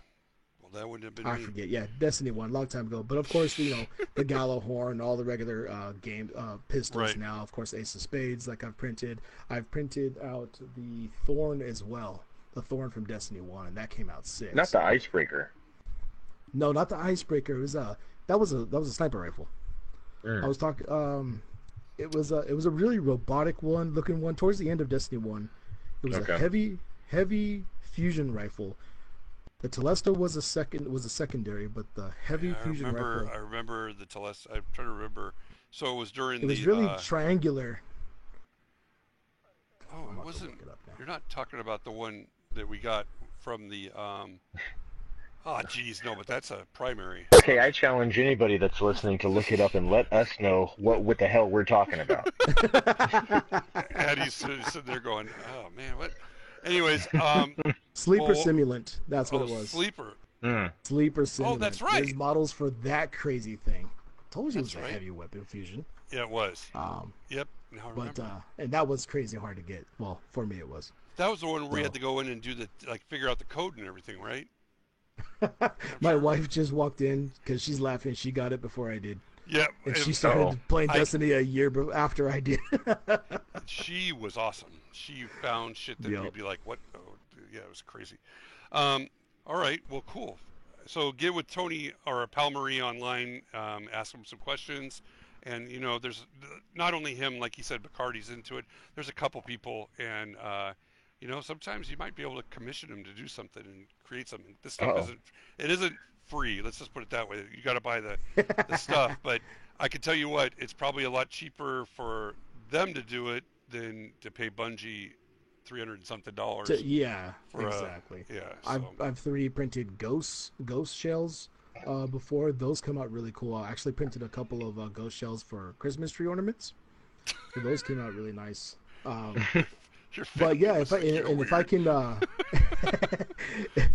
Well, that wouldn't have been I me. forget. Yeah, Destiny 1, long time ago. But of course, the Gallowhorn, all the regular game pistols Right. now. Of course, Ace of Spades, like I've printed. I've printed out the Thorn as well. The Thorn from Destiny 1, and that came out 6. Not the icebreaker. No, not the Icebreaker. It was that was a sniper rifle. Mm. I was talking. It was a really robotic looking one towards the end of Destiny 1. It was Okay. a heavy fusion rifle. The Telesto was a secondary, but the heavy Yeah, fusion rifle. I remember the Telest. I'm trying to remember. So it was during It was the. really triangular. Oh, I'm it about to wasn't. look it up now. You're not talking about the one that we got from the. Oh, geez, no, but that's a primary. Okay, I challenge anybody that's listening to look it up and let us know what the hell we're talking about. And he's sitting there going, "Oh man, what?" Anyways, Sleeper well, Simulant. That's what it was. Sleeper. Mm. Sleeper Simulant. that's right. There's models for that crazy thing. Told you That's it was right. a heavy weapon fusion. Yeah, it was. Um, Yep. Now I but remember. and that was crazy hard to get. Well, for me it was. That was the one where we had so- to go in and do figure out the code and everything, right? My wife just walked in because she's laughing. She got it before I did, Yeah. and she and started playing I- Destiny a year after I did. she was awesome. She found shit that Yep. we'd be like, "What?" Oh, yeah, it was crazy. All right. Well, cool. So get with Tony or Pal Marie online. Ask him some questions. And there's not only him, like he said, Bacardi's into it. There's a couple people, and sometimes you might be able to commission him to do something and create something. This stuff isn't free. Let's just put it that way. You got to buy the stuff. But I can tell you what, it's probably a lot cheaper for them to do it than to pay Bungie $300 and something. Yeah, For, exactly. Yeah. I've So. 3D printed ghost shells before. Those come out really cool. I actually printed a couple of ghost shells for Christmas tree ornaments. So those came out really nice. Your But yeah, family if I looks like you're if I weird.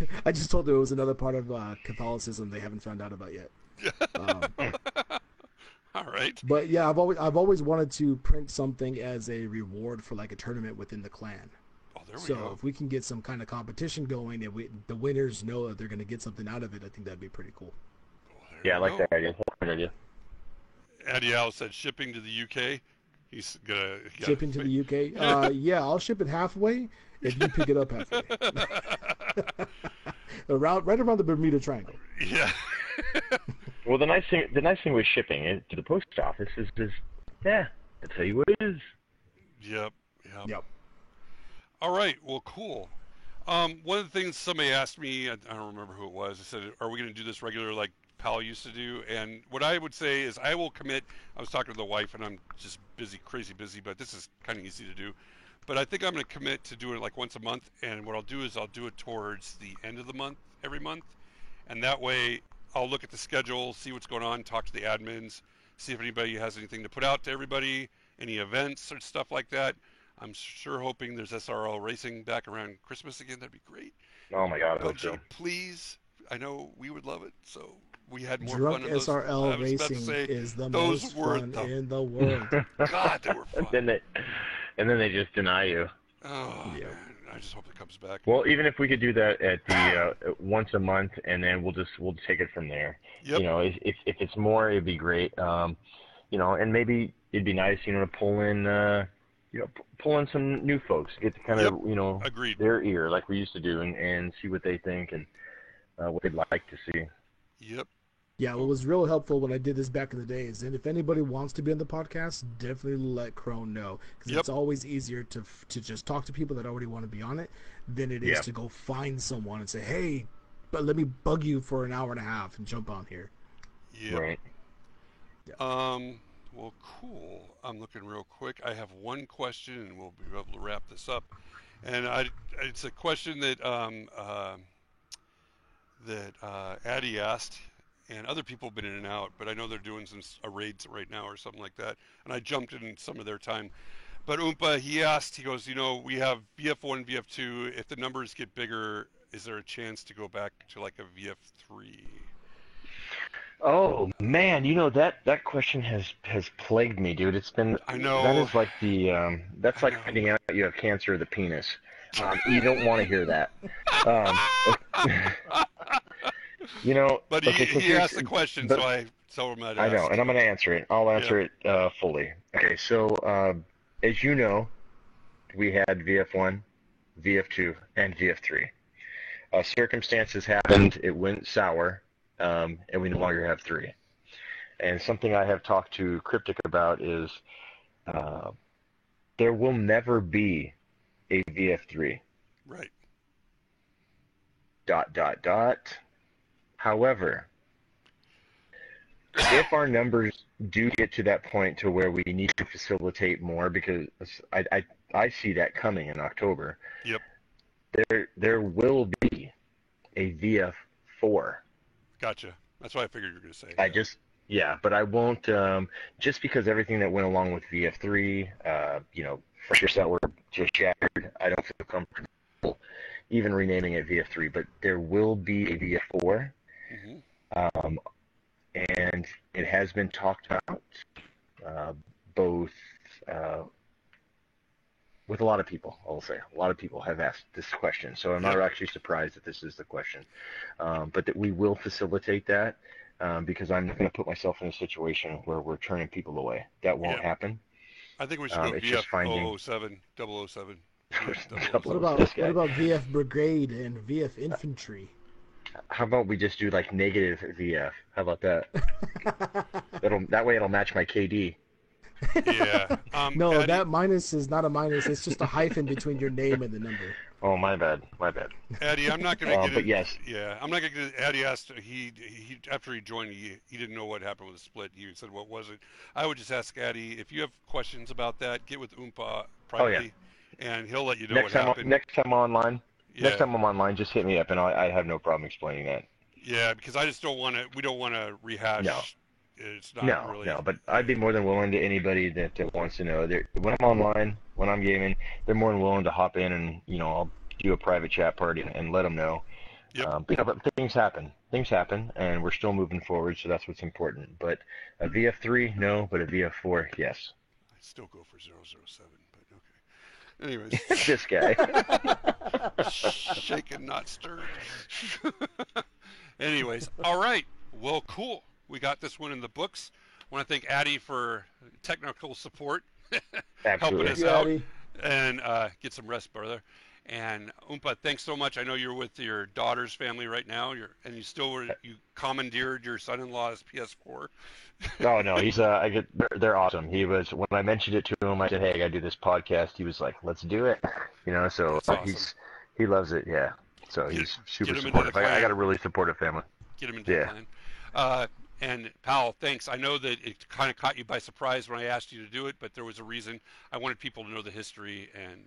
can, I just told them it was another part of Catholicism they haven't found out about yet. All right. But yeah, I've always wanted to print something as a reward for like a tournament within the clan. Oh, there we So go. if we can get some kind of competition going and the winners know that they're going to get something out of it, I think that'd be pretty cool. Oh, there Yeah, I you like go. that idea. That's a good idea. Eddie Al said shipping to the UK. He's gonna Ship into the UK. Yeah, I'll ship it halfway if you pick it up halfway. Right around the Bermuda Triangle. Yeah. Well, the nice thing with shipping it to the post office is yeah, I'll tell you what it is. Yep. Yep. All right. Well, cool. One of the things somebody asked me, I don't remember who it was. They said, "Are we going to do this regular like Pal used to do?" And what I would say is, I will commit. I was talking to the wife, and I'm just busy, crazy busy, but this is kind of easy to do. But I think I'm going to commit to doing it like once a month. And what I'll do is I'll do it towards the end of the month, every month, and that way I'll look at the schedule, see what's going on, talk to the admins, see if anybody has anything to put out to everybody, any events or stuff like that. I'm sure hoping there's SRL racing back around Christmas again. That'd be great. Oh my God, I hope Bungie, so. please. I know we would love it. So we had more Drunk fun in those. SRL I was about to racing say, is the those most were fun the- in the world. God, they were fun. and then they just deny you. Oh, Yeah. man. I just hope it comes back. Well, even if we could do that at the once a month, and then we'll take it from there. Yep. You know, if it's more, it'd be great. You know, and maybe it'd be nice, you know, to pull in, pull in some new folks, get to kind of, you know, Agreed. their ear like we used to do, and see what they think and what they'd like to see. Yep. Yeah, what was real helpful when I did this back in the days, and if anybody wants to be on the podcast, definitely let Crone know, because Yep. it's always easier to just talk to people that already want to be on it than it is Yeah. to go find someone and say, hey, but let me bug you for an hour and a half and jump on here. Yep. Right. Well, cool. I'm looking real quick. I have one question, and we'll be able to wrap this up. And it's a question that Addy asked, and other people have been in and out, but I know they're doing some raids right now or something like that. And I jumped in some of their time. But Oompa, he asked, he goes, you know, we have VF1, VF2. If the numbers get bigger, is there a chance to go back to like a VF3? Oh man, you know that question has plagued me, dude. It's been I know. that is like the that's I like know. finding out you have cancer of the penis. You don't want to hear that. You know, But he, okay, so he here's- asked the question, but- so I told him I'd I know, ask. and I'm going to answer it. I'll answer it fully. Okay, so as you know, we had VF1, VF2, and VF3. Circumstances happened, it went sour, and we no longer have 3. And something I have talked to Cryptic about is there will never be a VF3. Right. ... However, if our numbers do get to that point to where we need to facilitate more, because I see that coming in October. Yep. There will be a VF4. Gotcha. That's what I figured you were going to say. But I won't, just because everything that went along with VF3, friendships that were just shattered, I don't feel comfortable even renaming it VF3, but there will be a VF4. Mm-hmm. And it has been talked about both with a lot of people, I will say. A lot of people have asked this question, so I'm not actually surprised that this is the question. But that we will facilitate that because I'm not going to put myself in a situation where we're turning people away. That won't happen. I think we should go it's just finding- VF 007, 007. What about VF Brigade and VF Infantry? How about we just do like negative VF? How about that? That way it'll match my KD. Yeah. No, Eddie, that minus is not a minus. It's just a hyphen between your name and the number. Oh, my bad. Eddie, I'm not going to get But it. yes. Yeah, I'm not going to get it. Eddie asked, he after he joined, he didn't know what happened with the split. He said, what was it? I would just ask Eddie, if you have questions about that, get with Oompa privately, and he'll let you know Next what time, happened. next time I'm online, Yeah. next time I'm online, just hit me up, and I have no problem explaining that. Yeah, because I just don't want to. We don't want to rehash. No. It's not really. No, but I'd be more than willing to anybody that wants to know. When I'm online, when I'm gaming, they're more than willing to hop in and, I'll do a private chat party and let them know. Yep. But things happen. Things happen, and we're still moving forward, so that's what's important. But a VF3, no, but a VF4, yes. I still go for 007, but okay. Anyways, This guy. shaken, not stirred. Anyways, all right. Well, cool. We got this one in the books. I want to thank Addy for technical support, helping Absolutely. us Yeah, out, Addy. and get some rest, brother. And Oompa, thanks so much. I know you're with your daughter's family right now. You commandeered your son-in-law's PS4. Oh no, they're awesome. He was when I mentioned it to him, I said, "Hey, I gotta do this podcast." He was like, "Let's do it," So That's awesome. he loves it. Yeah, so Get- he's super get him into the supportive. I clan. got a really supportive family. Get him into the Yeah. plan. And pal, thanks. I know that it kind of caught you by surprise when I asked you to do it, but there was a reason. I wanted people to know the history, and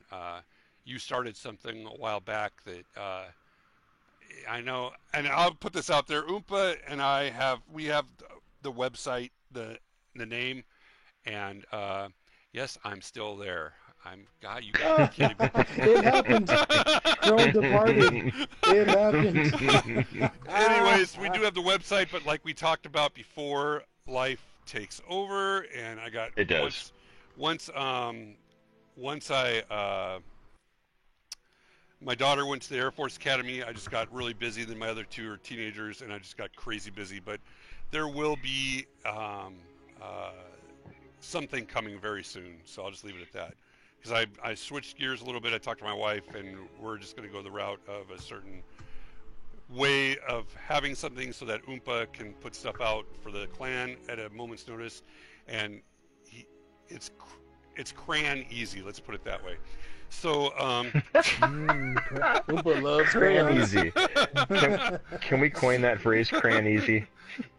you started something a while back that I know. And I'll put this out there. Oompa and we have the website, the name, and yes, I'm still there. You got to be kidding me. It happened. Drone departed. It happened. Anyways, we do have the website, but like we talked about before, life takes over, and I got It does. Once my daughter went to the Air Force Academy, I just got really busy. Then my other two are teenagers, and I just got crazy busy. But there will be something coming very soon, so I'll just leave it at that. Because I switched gears a little bit. I talked to my wife, and we're just going to go the route of a certain way of having something so that Oompa can put stuff out for the clan at a moment's notice, and it's cran easy. Let's put it that way. So Oompa loves Cran crayons. easy. Can we coin that phrase, cran easy?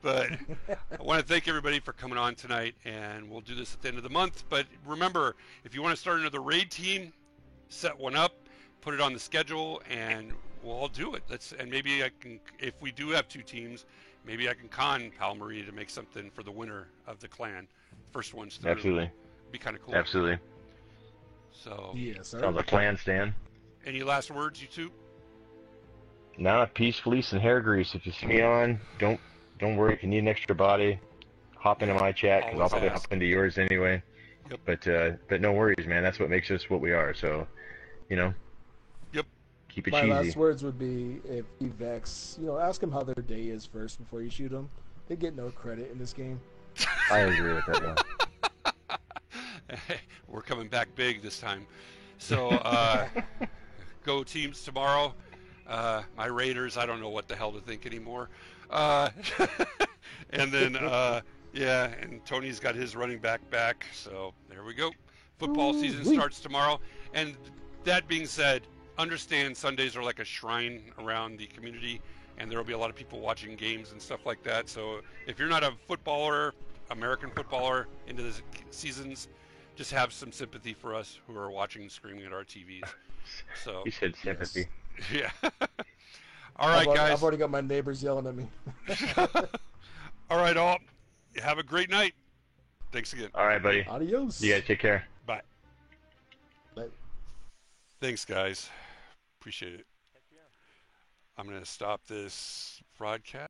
But I want to thank everybody for coming on tonight, and we'll do this at the end of the month. But remember, if you want to start another raid team, set one up, put it on the schedule, and we'll all do it. And maybe I can, if we do have two teams, maybe I can con Pal Marie to make something for the winner of the clan. First one's through. Absolutely. Be kind of cool. Absolutely. So, Yes, sir. Sounds like a plan, Stan. any last words, you two? Nah, peace, fleece, and hair grease. If you see me on, don't worry. If you need an extra body, hop into my chat because I'll Always probably ask. hop into yours anyway. Yep. But no worries, man. That's what makes us what we are. So, Yep. keep it My cheesy. last words would be, if you vex, ask them how their day is first before you shoot them. They get no credit in this game. I agree with that one. We're coming back big this time. So, go teams tomorrow. My Raiders, I don't know what the hell to think anymore. And then, and Tony's got his running back. So there we go. Football season Ooh-wee. starts tomorrow. And that being said, understand Sundays are like a shrine around the community, and there will be a lot of people watching games and stuff like that. So if you're not a footballer, American footballer, into the seasons, just have some sympathy for us who are watching and screaming at our TVs. So, He said sympathy. yeah. All right, guys. I've already got my neighbors yelling at me. All right, all. Have a great night. Thanks again. All right, buddy. Adios. You guys take care. Bye. Bye. Thanks, guys. Appreciate it. I'm going to stop this broadcast.